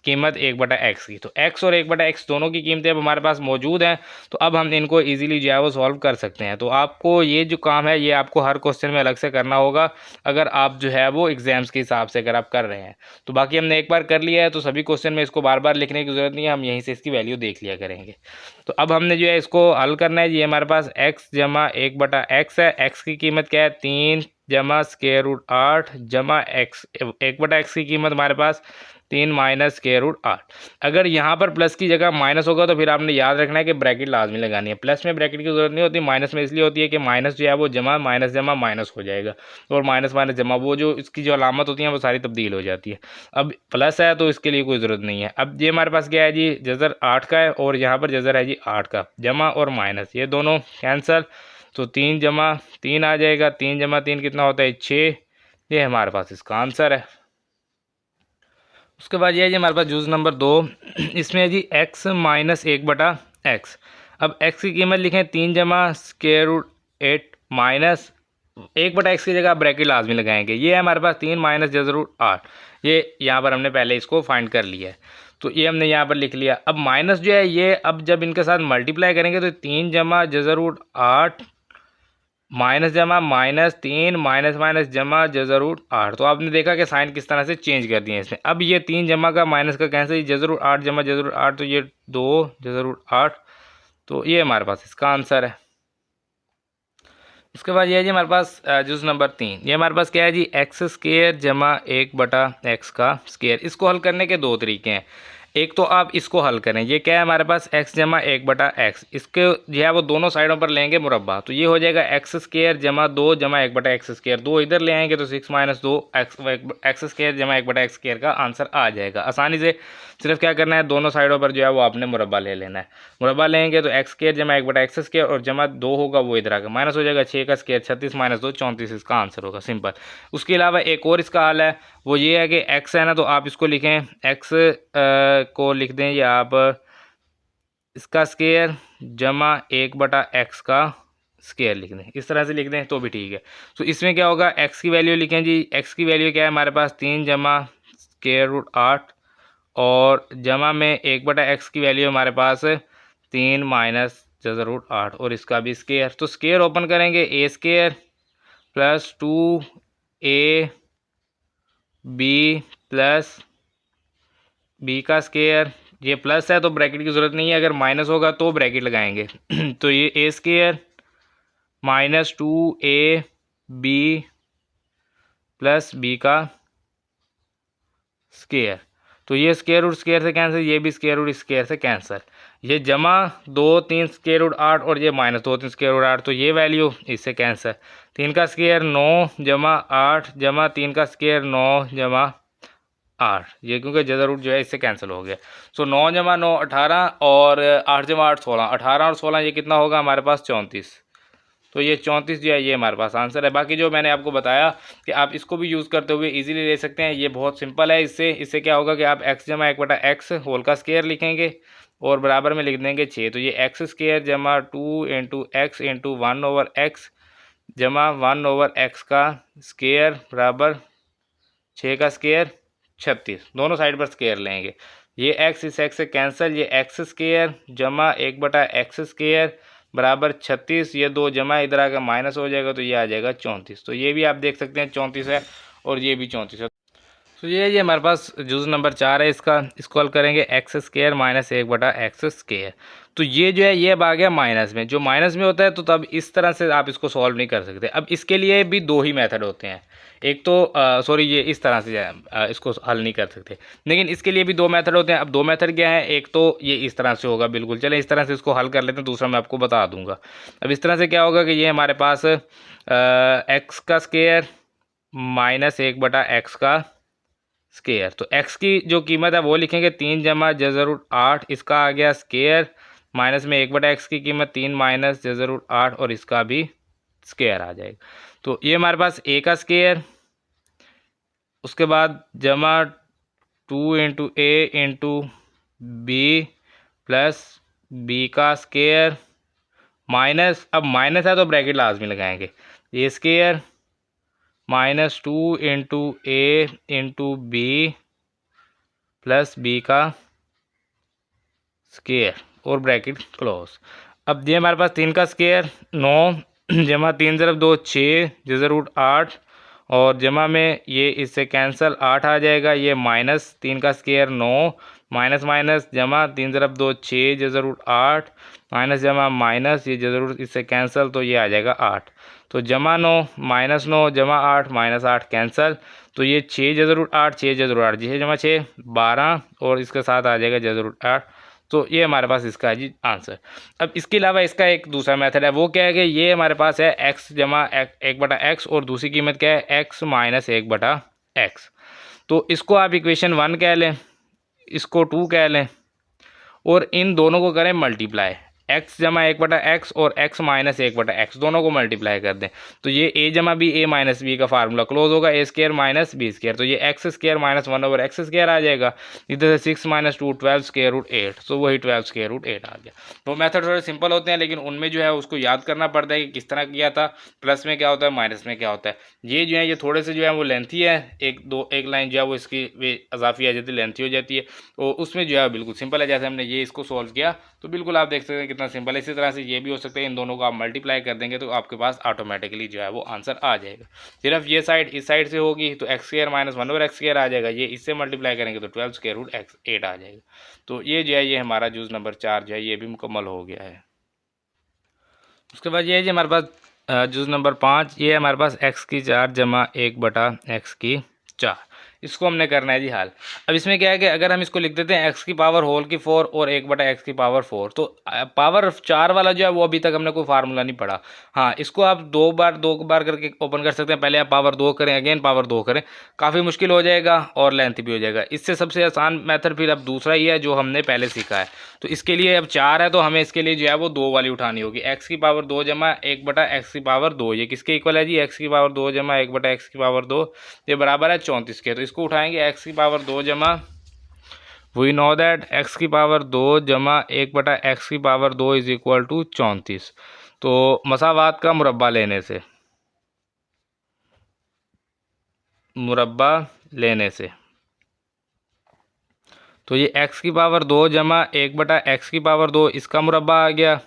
कीमत 1/x की। तो x और 1/x दोनों की कीमतें अब हमारे पास मौजूद हैं, तो अब हम इनको इजीली जो है वो सॉल्व कर सकते हैं। तो आपको ये जो काम है ये आपको हर क्वेश्चन में अलग से करना होगा, अगर आप जो है वो एग्जाम्स के हिसाब से अगर आप कर रहे हैं। तो बाकी हमने एक बार कर लिया है, तो सभी क्वेश्चन में इसको बार बार लिखने की ज़रूरत नहीं है, हम यहीं से इसकी वैल्यू देख लिया करेंगे। तो अब हमने जो है इसको हल करना है। ये हमारे पास x जमा 1/x है। x की कीमत क्या है 3 जमा √8 जमा x, 1/x की कीमत हमारे पास 3 -√8। अगर यहाँ पर प्लस की जगह माइनस होगा तो फिर आपने याद रखना है कि ब्रैकेट लाजमी लगानी है। प्लस में ब्रैकेट की ज़रूरत नहीं होती, माइनस में इसलिए होती है कि माइनस जो है वो जमा माइनस जमा माइनस हो जाएगा, और माइनस माइनस जमा वो जो इसकी जो अलामत होती है वो सारी तब्दील हो जाती है। अब प्लस है तो इसके लिए कोई ज़रूरत नहीं है। अब ये हमारे पास क्या है जी, जज़र 8 का है और यहाँ पर जज़र है जी 8 का, जमा और माइनस ये दोनों कैंसल, तो 3 जमा 3 आ जाएगा, 3 जमा 3 कितना होता है 6। ये हमारे पास इसका आंसर है। उसके बाद ये है जी हमारे पास जूज़ नंबर 2, इसमें है जी x - 1/x एक्स। अब एक्स की कीमत लिखें 3 जमा स्क्वायर रूट 8 माइनस 1/x की जगह ब्रैकेट लाजमी लगाएंगे। ये है हमारे पास 3 माइनस जज़र रूट 8। ये यहाँ पर हमने पहले इसको फाइंड कर लिया है, तो ये हमने यहाँ पर लिख लिया। अब माइनस जो है ये अब जब इनके साथ मल्टीप्लाई करेंगे तो 3 जमा जज़र रूट 8 माइनस जमा माइनस 3 माइनस माइनस जमा जज़र रूट 8। तो आपने देखा कि साइन किस तरह से चेंज कर दिए इसने। अब ये 3 जमा का माइनस का कैंसिल, जज़र रूट 8 जमा जज़र रूट 8 तो ये 2 जज़र रूट 8। तो ये हमारे पास इसका आंसर है। उसके बाद ये है जी हमारे पास जुज़ नंबर 3। ये हमारे पास क्या है जी, एक्स स्क्वायर जमा 1/x का स्क्वायर। इसको हल करने के दो तरीके हैं। एक तो आप इसको हल करें, ये क्या है हमारे पास x जमा 1/x, इसके जो है वो दोनों साइडों पर लेंगे मुरब्बा, तो ये हो जाएगा एक्स स्क्वायर जमा 2 जमा 1/x स्क्वायर। 2 इधर ले आएंगे तो 6 माइनस 2 एक्स स्क्वायर जमा 1/x स्क्वायर का आंसर आ जाएगा आसानी से। सिर्फ क्या करना है, दोनों साइडों पर जो है वो आपने मुरब्बा ले लेना है। मुरब्बा लेंगे तो एक्स स्क्वायर जमा 1/x स्क्वायर और जमा 2 होगा वो इधर आकर माइनस हो जाएगा, 6 का स्क्वायर 36 माइनस 2 34 इसका आंसर होगा, सिंपल। उसके अलावा एक और इसका हल है, वो ये है कि x है ना, तो आप इसको लिखें x को लिख दें या आप इसका स्क्वायर जमा 1/x का स्क्वायर लिख दें, इस तरह से लिख दें तो भी ठीक है। तो इसमें क्या होगा, x की वैल्यू लिखें जी, x की वैल्यू क्या है हमारे पास 3 जमा स्क्वायर रूट 8 और जमा में 1/x की वैल्यू हमारे पास 3 माइनस जज़र रूट 8 और इसका भी स्क्वायर। तो स्क्वायर ओपन करेंगे, A square plus 2a B plus B का स्क्वायर, ये प्लस है तो ब्रैकेट की ज़रूरत नहीं है, अगर माइनस होगा तो ब्रैकेट लगाएंगे तो ये A square minus 2a B plus B का स्क्वायर। तो ये स्क्वायर रूट स्क्वायर से कैंसिल, ये भी स्क्वायर रूट स्क्वायर से कैंसिल। ये जमा 2 3 स्क्वायर रूट 8 और ये माइनस 2 3 स्क्वायर रूट 8, तो ये वैल्यू इससे कैंसिल। 3 का स्क्वायर 9 जमा 8 जमा 3 का स्क्वायर 9 जमा 8, ये क्योंकि जज़र रूट जो है इससे कैंसिल हो गया। सो 9 जमा 9 18 और 8 जमा 8 16, 18 और 16 ये कितना होगा हमारे पास 34। तो ये 34 जो है ये हमारे पास आंसर है। बाकी जो मैंने आपको बताया कि आप इसको भी यूज़ करते हुए इजीली ले सकते हैं, ये बहुत सिंपल है। इससे क्या होगा कि आप x जमा 1/x होल का स्क्वायर लिखेंगे और बराबर में लिख देंगे 6, तो ये एक्स स्क्वायर जमा 2 इंटू एक्स इंटू 1/x जमा 1/x का स्क्वायर बराबर 6 का स्क्वायर 36, दोनों साइड पर स्क्वायर लेंगे। ये x इस x से कैंसिल, ये एक्स स्क्वायर जमा 1/x स्क्वायर बराबर 36, ये 2 जमा इधर आकर माइनस हो जाएगा तो ये आ जाएगा 34। तो ये भी आप देख सकते हैं 34 है और ये भी 34 है। तो ये हमारे पास जुज़ नंबर 4 है इसको हल करेंगे x square minus 1/x square. तो ये जो है ये अब आ गया माइनस में, जो माइनस में होता है तो तब इस तरह से आप इसको सॉल्व नहीं कर सकते। अब इसके लिए भी दो ही मेथड होते हैं, एक तो सॉरी ये इस तरह से इसको हल नहीं कर सकते, लेकिन इसके लिए भी दो मेथड होते हैं। अब दो मेथड क्या है, एक तो ये इस तरह से होगा, बिल्कुल चलें इस तरह से इसको हल कर लेते हैं, दूसरा मैं आपको बता दूंगा। अब इस तरह से क्या होगा कि ये हमारे पास एक्स का स्क्वायर माइनस 1/x का स्क्वायर, तो x की जो कीमत है वो लिखेंगे 3 जमा जज़र रूट 8, इसका आ गया स्क्वायर माइनस में 1/x की कीमत 3 माइनस जज़र रूट 8 और इसका भी स्क्वायर आ जाएगा। तो ये हमारे पास a का स्क्वायर, उसके बाद जमा 2 इंटू ए इंटू बी प्लस बी का स्क्वायर माइनस, अब माइनस है तो ब्रैकेट लाजमी लगाएंगे, ए स्क्वायर माइनस 2 इंटू ए इंटू बी प्लस बी का स्क्वायर और ब्रैकेट क्लोज। अब ये हमारे पास 3 का स्क्वायर 9 जमा 3 ज़रब 2 6 जज़र रूट 8 और जमा में ये इससे कैंसिल 8 आ जाएगा, ये माइनस 3 का स्क्वायर 9 माइनस माइनस जमा 3 ज़रब 2 6 जज़र रूट 8 माइनस जमा माइनस ये जज़र रूट इससे कैंसिल, तो ये आ जाएगा 8। तो जमा 9 माइनस 9 जमा 8 माइनस 8 कैंसिल, तो ये 6 जज़र रूट 8 6 जज़र रूट 8 6 जमा 6 12 और इसके साथ आ जाएगा जज़र रूट 8। तो ये हमारे पास इसका है जी आंसर। अब इसके अलावा इसका एक दूसरा मेथड है, वो क्या है कि ये हमारे पास है x जमा 1/x और दूसरी कीमत क्या है x माइनस 1/x। तो इसको आप इक्वेशन 1 कह लें, इसको 2 कह लें और इन दोनों को करें मल्टीप्लाई। x जमा 1/x और x माइनस 1/x दोनों को मल्टीप्लाई कर दें तो ये a जमा b a माइनस बी का फार्मूला क्लोज होगा, a square minus B square, तो ये x square minus 1/x square आ जाएगा। इधर से 6 माइनस 2 12 स्क्वायर रूट 8, तो वही 12 स्क्वायर रूट 8 आ गया। तो मेथड थोड़े सिंपल होते हैं लेकिन उनमें जो है उसको याद करना पड़ता है कि किस तरह किया था, प्लस में क्या होता है माइनस में क्या होता है। ये जो है ये थोड़े से जो है वो लेंथी है, एक लाइन जो है वो इसकी इजाफी आ जाती है, लेंथी हो जाती है, तो उसमें जो है बिल्कुल सिंपल है। जैसे हमने ये इसको सॉल्व किया तो बिल्कुल आप देख सकते हैं कितना सिंपल है। इसी तरह से ये भी हो सकता है, इन दोनों को आप मल्टीप्लाई कर देंगे तो आपके पास ऑटोमेटिकली जो है वो आंसर आ जाएगा। सिर्फ ये साइड इस साइड से होगी तो x square minus 1/x square आ जाएगा, ये इससे मल्टीप्लाई करेंगे तो 12 स्क्वायर रूट x 8 आ जाएगा। तो ये जो है ये हमारा जूस नंबर 4 जो है ये भी मुकम्मल हो गया है। उसके बाद ये है जी हमारे पास जूस नंबर 5, ये है हमारे पास x⁴ जमा 1/x की 4, इसको हमने करना है जी हाल। अब इसमें क्या है कि अगर हम इसको लिख देते हैं x की पावर होल की 4 और 1/x की पावर 4, तो पावर 4 वाला जो है वो अभी तक हमने कोई फार्मूला नहीं पढ़ा। हाँ, इसको आप दो बार करके ओपन कर सकते हैं। पहले आप पावर 2 करें, अगेन पावर 2 करें, काफ़ी मुश्किल हो जाएगा और लेंथ भी हो जाएगा। इससे सबसे आसान मेथड फिर अब दूसरा ही है जो हमने पहले सीखा है। तो इसके लिए अब 4 है तो हमें इसके लिए जो है वो 2 वाली उठानी होगी, x की पावर 2 जमा 1/x की पावर 2। ये किसके इक्वल है जी, x की पावर 2 जमा 1/x की पावर 2, ये बराबर है 34 के। तो इसको उठाएंगे x की पावर 2 जमा, वी नो दैट x की पावर 2 जमा 1/x की पावर 2 इज इक्वल टू 34। तो मसावात का मुरब्बा लेने से, तो ये x की पावर 2 जमा 1/x की पावर 2 इसका मुरब्बा आ गया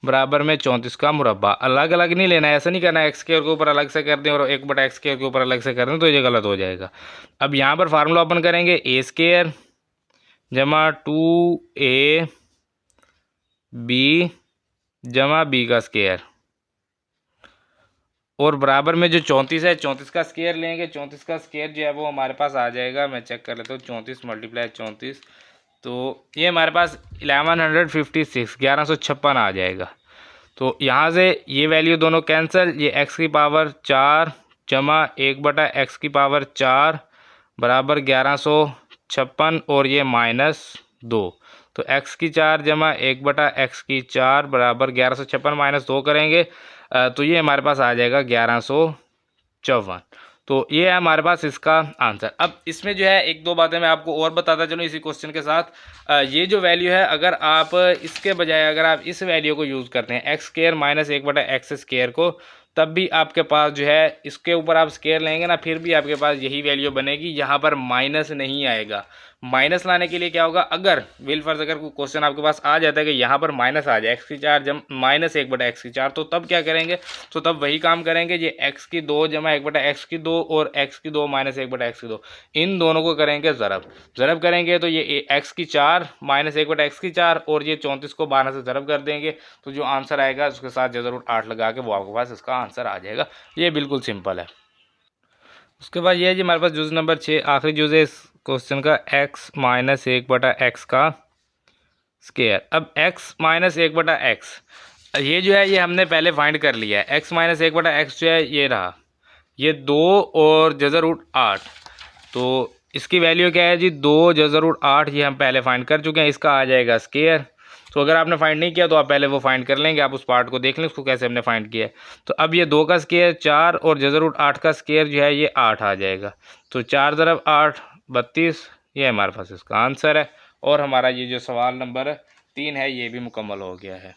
बराबर में 34 का मुरब्बा। अलग अलग नहीं लेना है, ऐसा नहीं करना है x स्क्वायर के ऊपर अलग से कर दें और 1/x स्क्वायर के ऊपर अलग से कर दें तो ये गलत हो जाएगा। अब यहाँ पर फार्मूला ओपन करेंगे, a स्क्वायर जमा 2ab जमा b का स्क्वायर और बराबर में जो 34 है 34 का स्क्वायर लेंगे। 34 का स्क्वायर जो है वो हमारे पास आ जाएगा, मैं चेक कर लेता हूँ, 34 मल्टीप्लाई 34, तो ये हमारे पास 1156 आ जाएगा। तो यहाँ से ये वैल्यू दोनों कैंसिल, ये x की पावर 4 जमा 1/x की पावर 4 बराबर 1156 और ये -2, तो x की 4 जमा 1/x की 4 बराबर 1156 -2 करेंगे तो ये हमारे पास आ जाएगा 1154। तो ये है हमारे पास इसका आंसर। अब इसमें जो है एक दो बातें मैं आपको और बताता चलूँ इसी क्वेश्चन के साथ। ये जो वैल्यू है अगर आप इसके बजाय अगर आप इस वैल्यू को यूज़ करते हैं x square minus 1/x square को, तब भी आपके पास जो है इसके ऊपर आप स्क्वायर लेंगे ना, फिर भी आपके पास यही वैल्यू बनेगी, यहाँ पर माइनस नहीं आएगा। माइनस लाने के लिए क्या होगा, अगर विल फर्ज अगर कोई क्वेश्चन आपके पास आ जाता है कि यहाँ पर माइनस आ जाए, x की 4 जम माइनस 1/x की 4, तो तब क्या करेंगे, तो तब वही काम करेंगे, ये x की 2 जमा 1/x की 2 और x की 2 माइनस 1/x की 2, इन दोनों को करेंगे ज़रब करेंगे तो ये x की 4 माइनस 1/x की 4 और ये 34 को 12 से ज़रब कर देंगे, तो जो आंसर आएगा उसके साथ जरूर 8 लगा के वो आपके पास इसका आंसर आ जाएगा। ये बिल्कुल सिंपल है। उसके बाद ये है जी हमारे पास जूज़ नंबर 6, आखिरी जूज़ है इस क्वेश्चन का, x माइनस 1/x का स्क्वायर। अब x माइनस 1/x ये जो है ये हमने पहले फाइंड कर लिया है। x माइनस 1/x जो है ये रहा, ये 2 और जज़र रूट 8, तो इसकी वैल्यू क्या है जी, 2 जज़र रूट 8, ये हम पहले फाइंड कर चुके हैं, इसका आ जाएगा स्क्वायर। तो अगर आपने फाइंड नहीं किया तो आप पहले वो फाइंड कर लेंगे, आप उस पार्ट को देख लें उसको कैसे हमने फाइंड किया है। तो अब ये 2 का स्क्वायर 4 और जज़र रूट 8 का स्क्वायर जो है ये 8 आ जाएगा, तो 4 ज़रब 8 32, ये हमारे पास इसका आंसर है। और हमारा ये जो सवाल नंबर 3 है ये भी मुकम्मल हो गया है।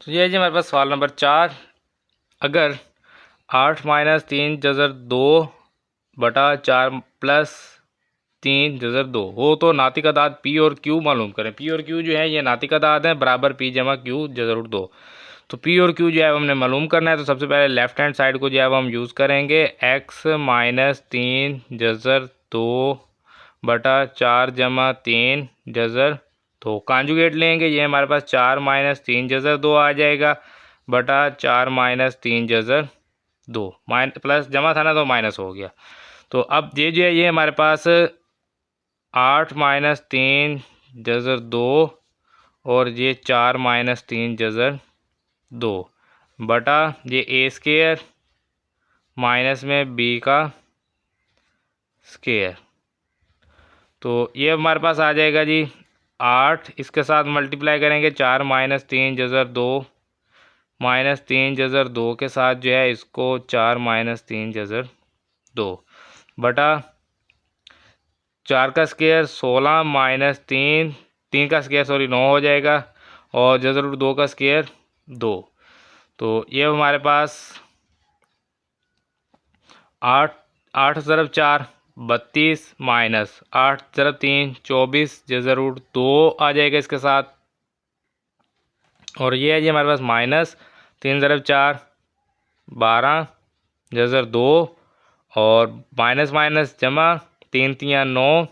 तो ये है जी हमारे पास सवाल नंबर 4, अगर 8 माइनस 3 जज़र 2 बटा 4 प्लस 3 जज़र 2 हो तो नातिक अदाद P और Q मालूम करें। P और Q जो है ये नातिक अदाद हैं, बराबर P जमा Q जज़र रूट 2, तो P और Q जो है हमने मालूम करना है। तो सबसे पहले लेफ्ट हैंड साइड को जो है वो हम यूज़ करेंगे, x माइनस 3 जज़र 2 बटा 4 जमा 3 जज़र 2 कांजुगेट लेंगे, ये हमारे पास 4 माइनस 3 जज़र 2 आ जाएगा बटा 4 माइनस 3 जज़र 2, प्लस जमा था ना तो माइनस हो गया। तो अब ये जो है ये हमारे पास 8 माइनस 3 जज़र 2 और ये 4 माइनस 3 जज़र 2 बटा ये ए स्क्वायर माइनस में बी का स्क्वायर, तो ये हमारे पास आ जाएगा जी 8 इसके साथ मल्टीप्लाई करेंगे 4 माइनस 3 जज़र 2 माइनस 3 जज़र 2 के साथ जो है इसको 4 माइनस 3 जज़र 2 बटा 4 का स्क्वायर 16 माइनस 3 का स्क्वायर सॉरी 9 हो जाएगा और जज़र रूट 2 का स्क्वायर 2। तो ये हमारे पास 8 ज़रब 4 32 माइनस 8 ज़रब 3 24 जज़र रूट 2 आ जाएगा इसके साथ। और ये है जी हमारे पास माइनस 3 ज़रब 4 12 जज़र 2 और माइनस माइनस जमा 3 3 9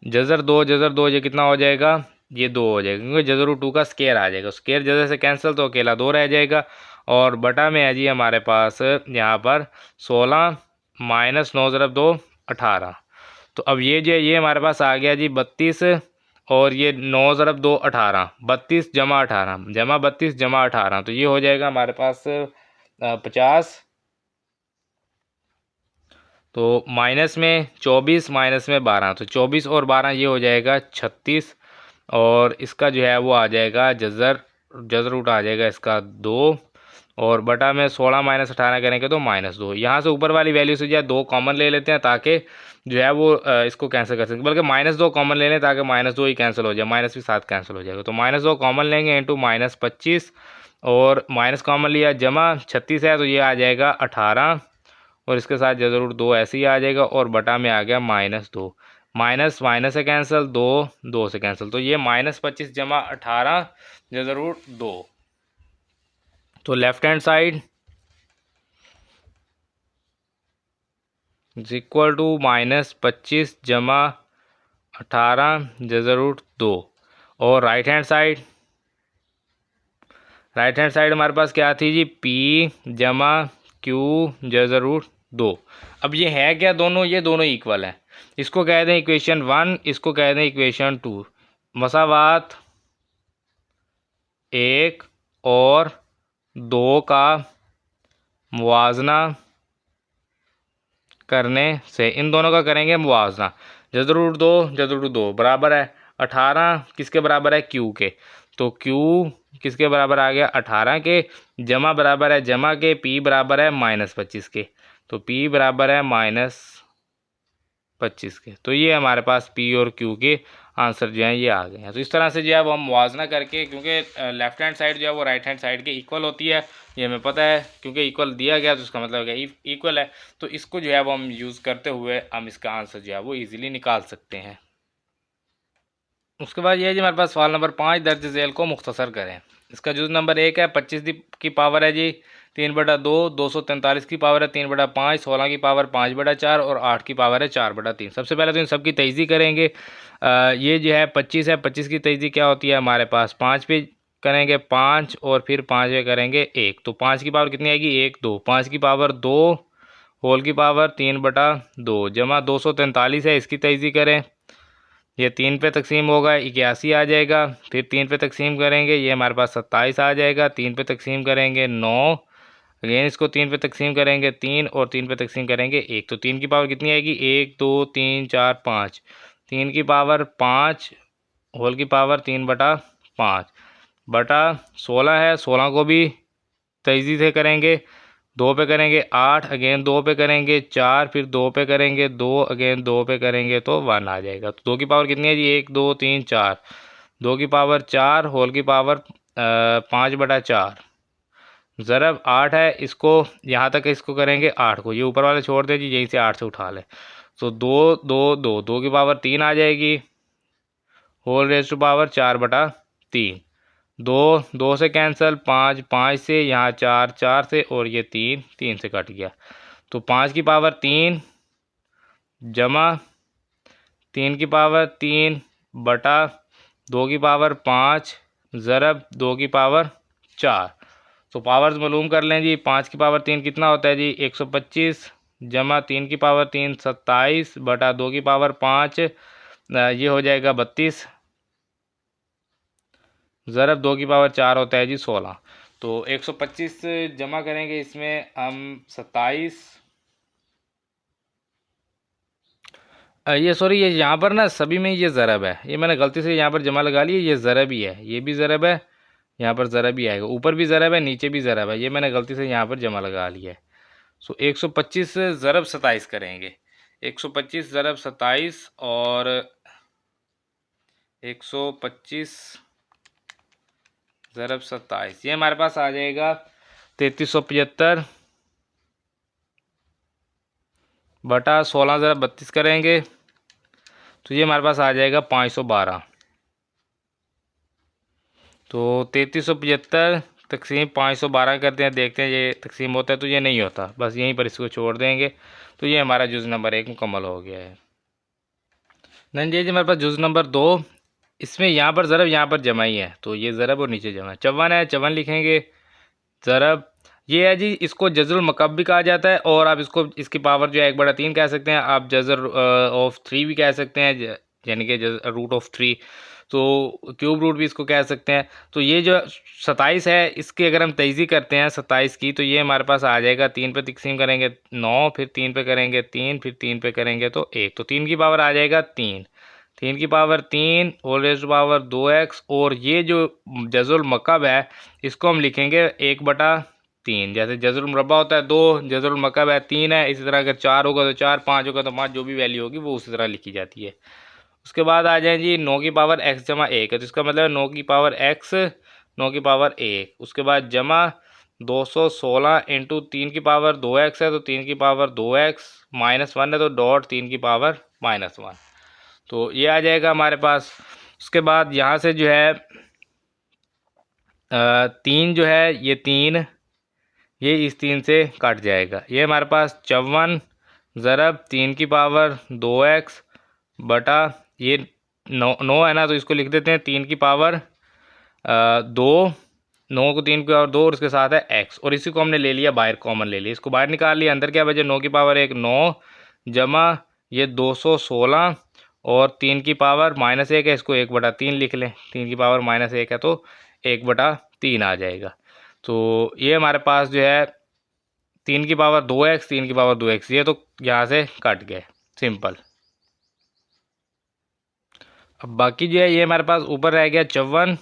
जज़र 2 ये कितना हो जाएगा, ये 2 हो जाएगा क्योंकि जज़र रूट 2 का स्क्वायर आ जाएगा। स्क्वायर जज़र से कैंसिल तो अकेला 2 रह जाएगा। और बटा में है जी हमारे पास यहाँ पर 16 माइनस 9 ज़रब 2 18। तो अब ये जो ये हमारे पास आ गया जी 32 और ये 9 ज़रब 2 18 32 जमा 18 जमा 32 जमा 18 तो ये हो जाएगा हमारे पास 50। तो माइनस में 24 माइनस में 12 तो 24 और 12 ये हो जाएगा 36 और इसका जो है वो आ जाएगा जज़र रूट आ जाएगा इसका 2 और बटा में 16 माइनस 18 करेंगे तो माइनस 2। यहाँ से ऊपर वाली वैल्यू से जो है 2 कॉमन ले लेते हैं ताकि जो है वो इसको कैंसिल कर सकें, बल्कि माइनस 2 कॉमन ले लें ताकि माइनस 2 ही कैंसिल हो जाए, माइनस भी साथ कैंसिल हो जाएगा। तो माइनस 2 कॉमन लेंगे इंटू माइनस 25 और माइनस कॉमन लिया जमा 36 है तो ये आ जाएगा 18 और इसके साथ जज़र रूट 2 ऐसे ही आ जाएगा और बटा में आ गया माइनस 2 माइनस माइनस से कैंसिल 2 से कैंसिल तो ये माइनस 25 जमा 18 जज़र रूट 2। तो left hand side is equal to minus 25 जमा 18 जज़र रूट 2 और राइट हैंड साइड हमारे पास क्या थी जी P जमा Q जज़र रूट 2। अब ये है क्या, दोनों ये दोनों इक्वल हैं। इसको कह दें इक्वेशन 1, इसको कह दें इक्वेशन 2। मसावात 1 और 2 का मुवाजना करने से इन दोनों का करेंगे मुवाजना। जज़र रूट 2 बराबर है 18 किसके बराबर है Q के, तो Q किसके बराबर आ गया 18 के, जमा बराबर है जमा के, P बराबर है माइनस 25 के, तो P बराबर है माइनस 25 के। तो ये हमारे पास P और Q के आंसर जो हैं ये आ गए हैं। तो इस तरह से जो है वो हम मुवाजना करके, क्योंकि लेफ्ट हैंड साइड जो है वो राइट हैंड साइड के इक्वल होती है, ये हमें पता है, क्योंकि इक्वल दिया गया तो इसका मतलब है इक्वल है। तो इसको जो है वो हम यूज़ करते हुए हम इसका आंसर जो है वो ईजिली निकाल सकते हैं। उसके बाद ये है जी हमारे पास सवाल नंबर 5, दर्ज झेल को मुख्तसर करें। इसका जुज़ नंबर 1 है 25 की पावर है जी 3/2, 243 की पावर है 3/5, 16 की पावर 5/4 और 8 की पावर है 4/3। सबसे पहले तो इन सब की तजज़ी करेंगे। ये जो है 25 है, 25 की तजज़ी क्या होती है हमारे पास 5 पे करेंगे 5 और फिर 5 पे करेंगे 1, तो 5 की पावर कितनी आएगी 1 2, 5 की पावर 2 होल की पावर 3/2 जमा 243 है, इसकी तजज़ी करें। ये 3 पे तकसीम होगा 81 आ जाएगा, फिर 3 पे तकसीम करेंगे ये हमारे पास 27 आ जाएगा, 3 पे तकसीम करेंगे 9, अगेन इसको 3 पे तकसीम करेंगे 3 और 3 पे तकसीम करेंगे 1, तो 3 की पावर कितनी आएगी 1 2 3 4 5, 3 की पावर 5 होल की पावर 3/5 बटा 16 है, 16 को भी तेज़ी से करेंगे 2 पे करेंगे 8, अगेन 2 पे करेंगे 4, फिर 2 पे करेंगे 2, अगेन 2 पे करेंगे तो 1 आ जाएगा। तो 2 की पावर कितनी है जी 1 2 3 4, 2 की पावर 4 होल की पावर 5/4 ज़रब 8 है, इसको यहाँ तक इसको करेंगे 8 को, ये ऊपर वाले छोड़ दे जी, यहीं से 8 से उठा लें, तो 2 2 2 2 की पावर 3 आ जाएगी होल रेज़ टू पावर 4/3, 2 2 से कैंसिल 5 5 से, यहाँ 4 4 से और ये 3 3 से कट गया, तो 5 की पावर 3 जमा 3 की पावर 3 बटा 2 की पावर 5 ज़रब 2 की पावर 4। तो पावर्स मालूम कर लें जी, 5 की पावर 3 कितना होता है जी 125 जमा 3 की पावर 3 27 बटा 2 की पावर 5 ये हो जाएगा 32 ज़रब 2 की पावर 4 होता है जी 16। तो 125 जमा करेंगे इसमें हम 27, ये सॉरी, ये यहाँ पर ना सभी में ये ज़रब है, ये मैंने गलती से यहाँ पर जमा लगा लिया, ये ज़रब ही है, ये भी ज़रब है, यहाँ पर ज़रब ही आएगा, ऊपर भी ज़रब है नीचे भी ज़रब है, ये मैंने गलती से यहाँ पर जमा लगा लिया है। सो 125 ज़रब 27 करेंगे, 125 ज़रब 27 और 125 ज़रब 27, ये हमारे पास आ जाएगा 3375 बटा 16 ज़रब 32 करेंगे तो ये हमारे पास आ जाएगा 512। तो 3375 तकसीम 512 करते हैं, देखते हैं ये तकसीम होता है तो ये नहीं होता, बस यहीं पर इसको छोड़ देंगे। तो ये हमारा जुज़ नंबर 1 मुकम्मल हो गया है। देन जी हमारे पास जुज़ नंबर 2, इसमें यहाँ पर ज़रब यहाँ पर जमा ही है, तो ये ज़रब और नीचे जमा, 54 है, 54 लिखेंगे, ज़रब ये है जी, इसको जज़रुल मकब भी कहा जाता है और आप इसको इसकी पावर जो है 1/3 कह सकते हैं, आप जज़र ऑफ 3 भी कह सकते हैं, यानी कि रूट ऑफ 3, तो क्यूब रूट भी इसको कह सकते हैं। तो ये जो 27 है इसकी अगर हम तेज़ी करते हैं 27 की, तो ये हमारे पास आ जाएगा 3 पे तकसीम करेंगे 9, फिर 3 पे करेंगे 3, फिर 3 पे करेंगे तो 1, तो 3 की पावर आ जाएगा 3, 3 की power 3 whole raised to power 2x, और ये जो जज़रुल मकब है इसको हम लिखेंगे 1/3, जैसे जज़रुल मुरब्बा होता है 2, जज़रुल मकब है 3 है, इसी तरह अगर 4 होगा तो 4, 5 होगा तो 5, जो भी वैल्यू होगी वो उसी तरह लिखी जाती है। उसके बाद आ जाए जी 9 की पावर x जमा 1 है, तो इसका मतलब 9 की पावर x 9 की पावर 1, उसके बाद जमा 216 इंटू 3 की पावर 2x है, तो 3 की पावर 2x -1 है, तो डॉट 3 की पावर -1, तो ये आ जाएगा हमारे पास। उसके बाद यहाँ से जो है 3 जो है ये 3, ये इस 3 से कट जाएगा, ये हमारे पास 54 ज़रब 3 की पावर 2x बटा ये 9 है ना, तो इसको लिख देते हैं 3 की पावर 2, 9 को 3 की पावर 2 और उसके साथ है x, और इसी को हमने ले लिया बाहर, कॉमन ले लिया, इसको बाहर निकाल लिया, अंदर क्या बचे 9 की पावर 1 9 जमा ये 216 और 3 की पावर -1 है, इसको 1/3 लिख लें, 3 की पावर -1 है तो 1/3 आ जाएगा। तो ये हमारे पास जो है 3 की पावर 2x 3 की पावर 2x, ये तो यहाँ से कट गए, सिंपल। अब बाकी जो है ये हमारे पास ऊपर रह गया 54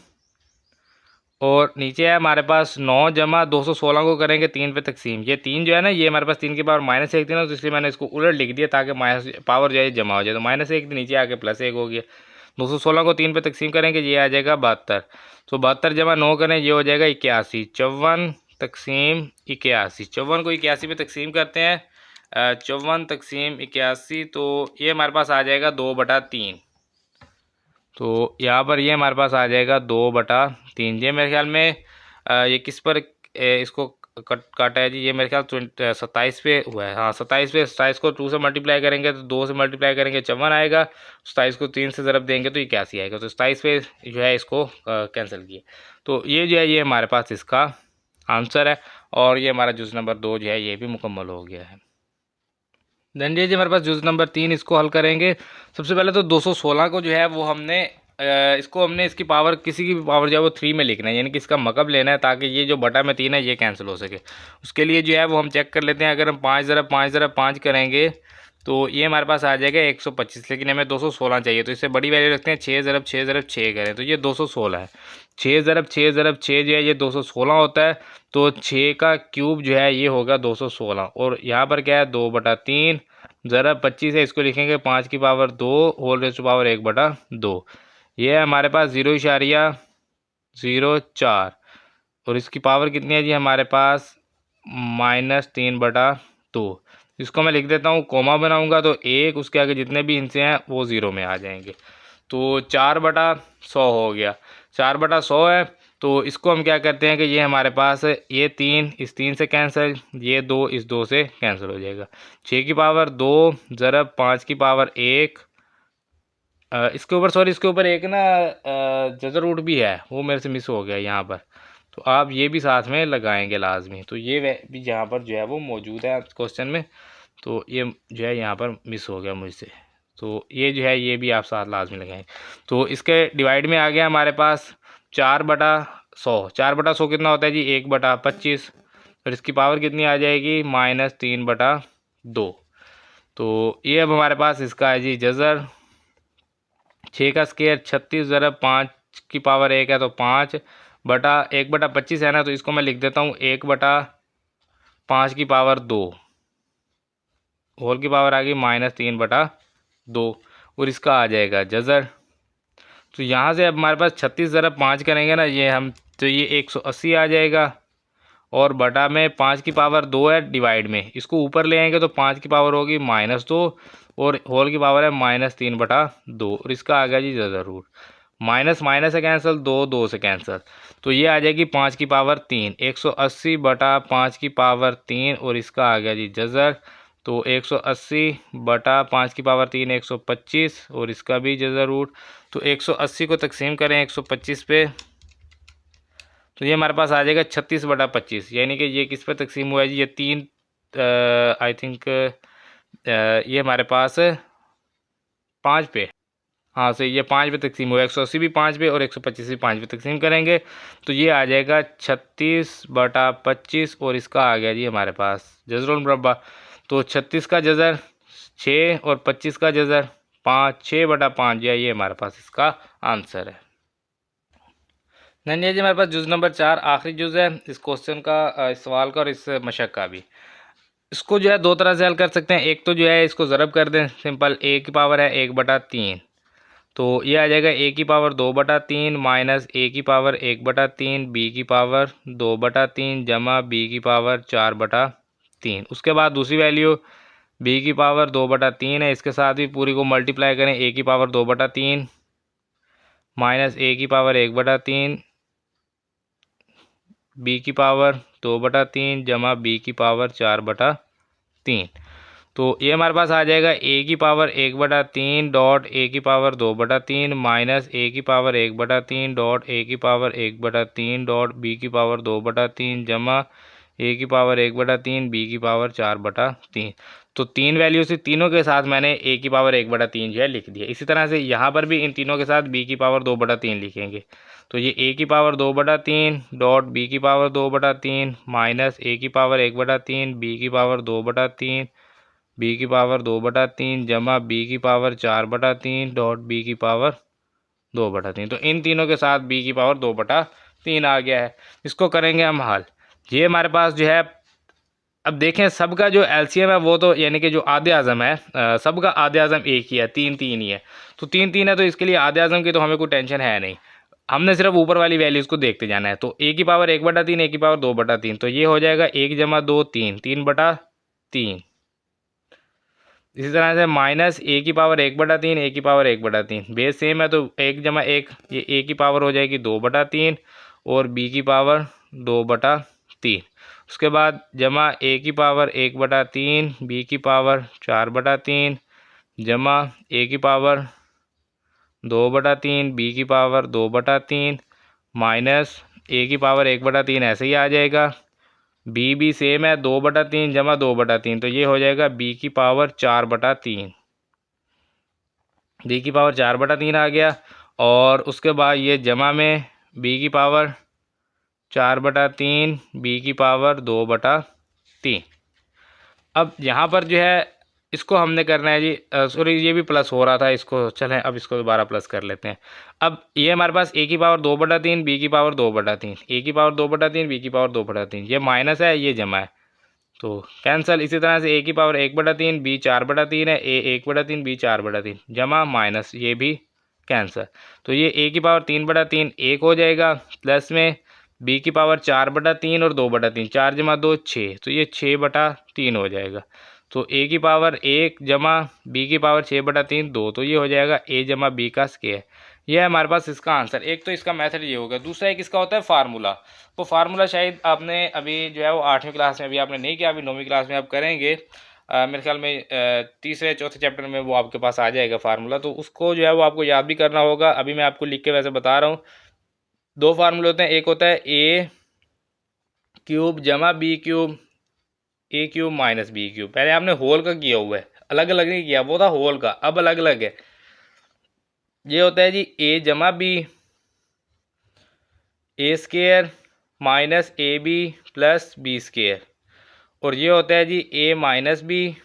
और नीचे है हमारे पास 9 जमा 216 को करेंगे 3 पे तकसीम, ये 3 जो है ना ये हमारे पास 3 की पावर -1 थी ना, तो इसलिए मैंने इसको उलट लिख दिया ताकि माइनस पावर जो है जमा हो जाए, तो -1 नीचे आके +1 हो गया। 216 को 3 पे तकसीम करेंगे, ये आ जाएगा 72, तो 72 जमा 9 करें ये हो जाएगा 81, 54 तकसीम 81, 54 को 81 पे तकसीम करते हैं, 54 तकसीम 81, तो ये हमारे पास आ जाएगा 2/3, तो यहाँ पर ये हमारे पास आ जाएगा 2/3, ये मेरे ख्याल में ये किस पर इसको काटा है जी, ये मेरे ख्याल 27 पे हुआ है, हाँ 27 पे, 27 को 2 से मल्टीप्लाई करेंगे तो 2 से मल्टीप्लाई करेंगे 54 आएगा, 27 को 3 से ज़रब देंगे तो 81 आएगा, तो 27 पे जो है इसको कैंसिल किए, तो ये जो है ये हमारे पास इसका आंसर है, और ये हमारा जुज़ नंबर 2 जो है ये भी मुकम्मल हो गया है। देन जी हमारे पास जुज़ नंबर 3, इसको हल करेंगे। सबसे पहले तो 216 को जो है वो हमने इसको हमने इसकी पावर किसी की भी पावर जो है वो 3 में लिखना है, यानी कि इसका मकब लेना है ताकि ये जो बटा में 3 है ये कैंसिल हो सके। उसके लिए जो है वो हम चेक कर लेते हैं, अगर हम 5 ज़रब 5 ज़रब 5 करेंगे तो ये हमारे पास आ जाएगा 125, लेकिन हमें 216 चाहिए, तो इससे बड़ी वैल्यू रखते हैं, 6 ज़रब 6 ज़रब 6 करें तो ये 216 है, 6 ज़रब 6 ज़रब 6 जो है ये 216 होता है, तो 6 का क्यूब जो है ये होगा 216, और यहाँ पर क्या है 2/3 ज़रब 25 है, इसको लिखेंगे 5 की power 2 whole raised to power 1/2, ये है हमारे पास 0.04, और इसकी पावर कितनी है जी हमारे पास -3/2, इसको मैं लिख देता हूँ, कोमा बनाऊँगा तो 1, उसके आगे जितने भी हिस्से हैं वो 0 में आ जाएंगे, तो 4/100 हो गया, 4/100 है, तो इसको हम क्या करते हैं कि ये हमारे पास ये 3 इस 3 से कैंसिल, ये 2 इस 2 से कैंसिल हो जाएगा, 6 की पावर 2 ज़रब 5 की पावर 1, इसके ऊपर सॉरी इसके ऊपर एक ना जज़र रूट भी है, वो मेरे से मिस हो गया यहाँ पर, तो आप ये भी साथ में लगाएंगे लाजमी, तो ये भी यहाँ पर जो है वो मौजूद है क्वेश्चन में, तो ये जो है यहाँ पर मिस हो गया मुझसे, तो ये जो है ये भी आप साथ लाजमी लगाएंगे। तो इसके डिवाइड में आ गया हमारे पास 4/100, 4/100 कितना होता है जी 1/25, फिर इसकी पावर कितनी आ जाएगी -3/2, तो ये अब हमारे पास इसका है जी जज़र। 6 का स्क्वायर 36 ज़रा 5 की पावर 1 है तो 5 बटा 1/25 है ना, तो इसको मैं लिख देता हूँ 1/5 की पावर 2, होल की पावर आ गई -3/2 और इसका आ जाएगा जज़र। तो यहाँ से अब हमारे पास 36 ज़रा 5 करेंगे ना ये हम, तो ये 180 आ जाएगा और बटा में 5 की पावर 2 है डिवाइड में, इसको ऊपर ले आएंगे तो 5 की पावर होगी -2 और होल की पावर है -3/2 और इसका आ गया जी ज़रूर। माइनस माइनस से कैंसिल, 2 से कैंसिल, तो ये आ जाएगी 5 की पावर 3, 180 बटा 5 की पावर 3 और इसका आ गया जी जज़र। तो 180 बटा 5 की पावर 3 125 और इसका भी जज़र रूट। तो 180 को तकसीम करें 125 पे, तो ये हमारे पास आ जाएगा 36/25, यानी कि ये किस पे तकसीम हुआ है जी, ये 3 आई थिंक ये हमारे पास 5 पे, हाँ सही, ये 5 पे तकसीम हुआ है। 180 भी 5 पे और 125 भी 5 पे तकसीम करेंगे तो ये आ जाएगा 36/25 और इसका आ गया जी हमारे पास जज़रुल मुरब्बा। तो 36 का जज़र 6 और 25 का जज़र 5, 6/5 ये हमारे पास इसका आंसर है। नहीं जी, हमारे पास जुज़ नंबर 4 आखिरी जुज़ है इस क्वेश्चन का, इस सवाल का और इस मशक का भी। इसको जो है दो तरह से हल कर सकते हैं। एक तो जो है इसको ज़रब कर दें, सिंपल a की पावर है 1/3, तो ये आ जाएगा a की पावर 2/3 माइनस a की पावर 1/3 b की पावर 2/3 जमा b की पावर 4/3। उसके बाद दूसरी वैल्यू b की पावर 2/3 है, इसके साथ भी पूरी को मल्टीप्लाई करें, a की पावर 2/3 माइनस a की पावर 1/3 b की पावर 2/3 जमा b की पावर 4/3। तो ये हमारे पास आ जाएगा a की पावर 1/3 डॉट a की पावर 2/3 माइनस a की पावर 1/3 डॉट a की पावर 1/3 डॉट b की पावर 2/3 जमा a की पावर 1/3 b की पावर 4/3। तो तीन वैल्यू से तीनों के साथ मैंने a की पावर 1/3 जो है लिख दिया। इसी तरह से यहाँ पर भी इन तीनों के साथ b की पावर 2/3 लिखेंगे। तो ये a की पावर 2/3 डॉट b की पावर 2/3 माइनस a की पावर 1/3 b की पावर 2/3 b की पावर 2/3 जमा b की पावर 4/3 डॉट b की पावर 2/3। तो इन तीनों के साथ b की पावर 2/3 आ गया है। इसको करेंगे हम हल। ये हमारे पास जो है, अब देखें सबका जो एलसीएम है वो तो यानी कि जो आधे आज़म है, सबका आधे आज़म एक ही है, 3 ही है। तो 3 है, तो इसके लिए आधे आज़म की तो हमें कोई टेंशन है नहीं, हमने सिर्फ ऊपर वाली वैल्यूज़ को देखते जाना है। तो a की पावर 1/3 a की पावर 2/3, तो ये हो जाएगा 1 जमा 2 3, 3/3। इसी तरह से माइनस a की पावर 1/3 a की पावर 1/3, बेस सेम है तो 1 जमा 1, ये a की पावर हो जाएगी 2/3 और b की पावर 2/3। उसके बाद जमा a की पावर 1/3 b की पावर 4/3 जमा a की पावर 2/3 b की पावर 2/3 माइनस a की पावर 1/3 ऐसे ही आ जाएगा। बी भी सेम है, 2/3 जमा 2/3, तो ये हो जाएगा b की पावर 4/3, b की पावर 4/3 आ गया। और उसके बाद ये जमा में b की पावर 4/3 b की पावर 2/3। अब यहाँ पर जो है इसको हमने करना है जी, सॉरी ये भी प्लस हो रहा था, इसको चलें अब इसको दोबारा प्लस कर लेते हैं। अब ये हमारे पास a की पावर 2/3 b की पावर 2/3, a की पावर 2/3 b की पावर 2/3, ये माइनस है ये जमा है तो कैंसल। इसी तरह से a की पावर 1/3 b 4/3 है, a 1/3 b 4/3 जमा माइनस ये भी कैंसल। तो ये a की पावर 3/3 1 हो जाएगा, प्लस में b की पावर 4/3 और 2/3, 4 जमा 2 6, तो ये 6/3 हो जाएगा। तो a की पावर 1 जमा b की पावर 6/3 2, तो ये हो जाएगा a जमा b का स्क्वायर। यह है हमारे पास इसका आंसर। एक तो इसका मेथड ये होगा, दूसरा एक इसका होता है फार्मूला। वो फार्मूला शायद आपने अभी जो है वो 8वीं क्लास में अभी आपने नहीं किया, अभी 9वीं क्लास में आप करेंगे। मेरे ख्याल में तीसरे चौथे चैप्टर में वो आपके पास आ जाएगा फार्मूला, तो उसको जो है वो आपको याद भी करना होगा। अभी मैं आपको लिख के वैसे बता रहा हूँ। दो फार्मूले होते हैं, एक होता है a क्यूब जमा b cube, a cube minus b cube. पहले आपने होल का किया हुआ है, अलग अलग नहीं किया, वो था होल का, अब अलग अलग है। ये होता है जी a जमा b A square minus A B plus B square, और ये होता है जी a minus B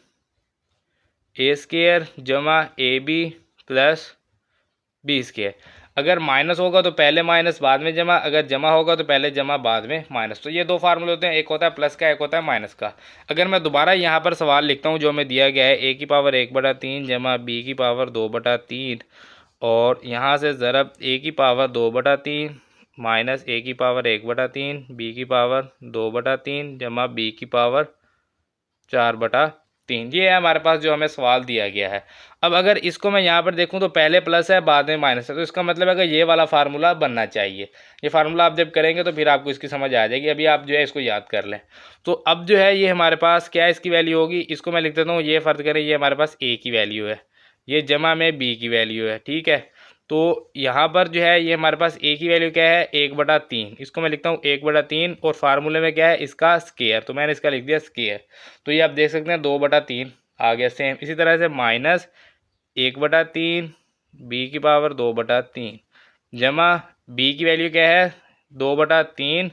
A square जमा A B plus B square. अगर माइनस होगा तो पहले माइनस बाद में जमा, अगर जमा होगा तो पहले जमा बाद में माइनस। तो ये दो फार्मूले होते हैं, एक होता है प्लस का, एक होता है माइनस का। अगर मैं दोबारा यहाँ पर सवाल लिखता हूँ जो हमें दिया गया है, ए की पावर 1/3 जमा बी की पावर 2/3 और यहाँ से ज़रब ए की पावर 2/3 माइनस ए की पावर 1/3 बी की पावर 2/3 जमा बी की पावर 4/3। ये है हमारे पास जो हमें सवाल दिया गया है। अब अगर इसको मैं यहाँ पर देखूँ तो पहले प्लस है बाद में माइनस है, तो इसका मतलब है कि ये वाला फार्मूला बनना चाहिए। ये फार्मूला आप जब करेंगे तो फिर आपको इसकी समझ आ जाएगी। अभी आप जो है इसको याद कर लें। तो अब जो है ये हमारे पास क्या इसकी वैल्यू होगी, इसको मैं लिख देता हूँ, ये फ़र्ज़ करें ये हमारे पास ए की वैल्यू है, ये जमा में बी की वैल्यू है, ठीक है। तो यहाँ पर जो है ये हमारे पास ए की वैल्यू क्या है 1/3, इसको मैं लिखता हूँ 1/3 और फार्मूले में क्या है इसका स्केयर, तो मैंने इसका लिख दिया स्केयर। तो ये आप देख सकते हैं 2/3 आ गया सेम। इसी तरह से माइनस 1/3 बी की पावर 2/3 जमा बी की वैल्यू क्या है 2/3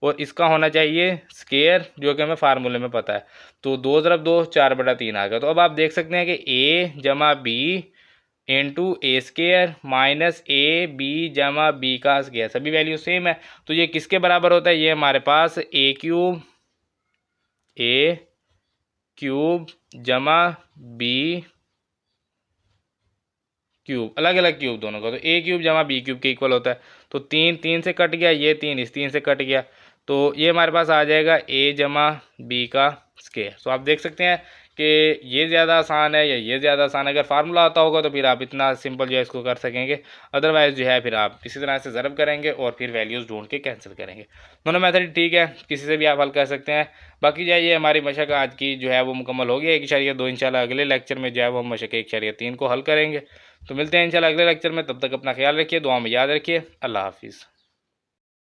और इसका होना चाहिए स्केयर जो कि हमें फार्मूले में पता है। तो 2 × 2 4/3 आ गया। तो अब आप देख सकते हैं कि ए जमा b into a square minus A b जमा बी का स्केयर, सभी वैल्यू सेम है। तो ये किसके बराबर होता है, ये हमारे पास ए क्यूब जमा बी क्यूब, अलग अलग क्यूब दोनों का, तो ए क्यूब जमा बी क्यूब के इक्वल होता है। तो 3 से कट गया, ये 3 इस 3 से कट गया, तो ये हमारे पास आ जाएगा ए जमा बी का स्केयर। तो आप देख सकते हैं कि ये ज़्यादा आसान है या ये ज़्यादा आसान है। अगर फार्मूला आता होगा तो फिर आप इतना सिंपल जो है इसको कर सकेंगे, अदरवाइज़ जो है फिर आप इसी तरह से ज़रब करेंगे और फिर वैल्यूज़ ढूंढ के कैंसिल करेंगे। दोनों मेथड ठीक है, किसी से भी आप हल कर सकते हैं। बाकी जो है ये हमारी मशक आज की जो है वो मुकम्मल हो गई। 1.2 इंशाल्लाह अगले लेक्चर में जो है वो हम मशक 1.3 को हल करेंगे। तो मिलते हैं इंशाल्लाह अगले लेक्चर में, तब तक अपना ख्याल रखिए, दुआ में याद रखिए। अल्लाह हाफिज़।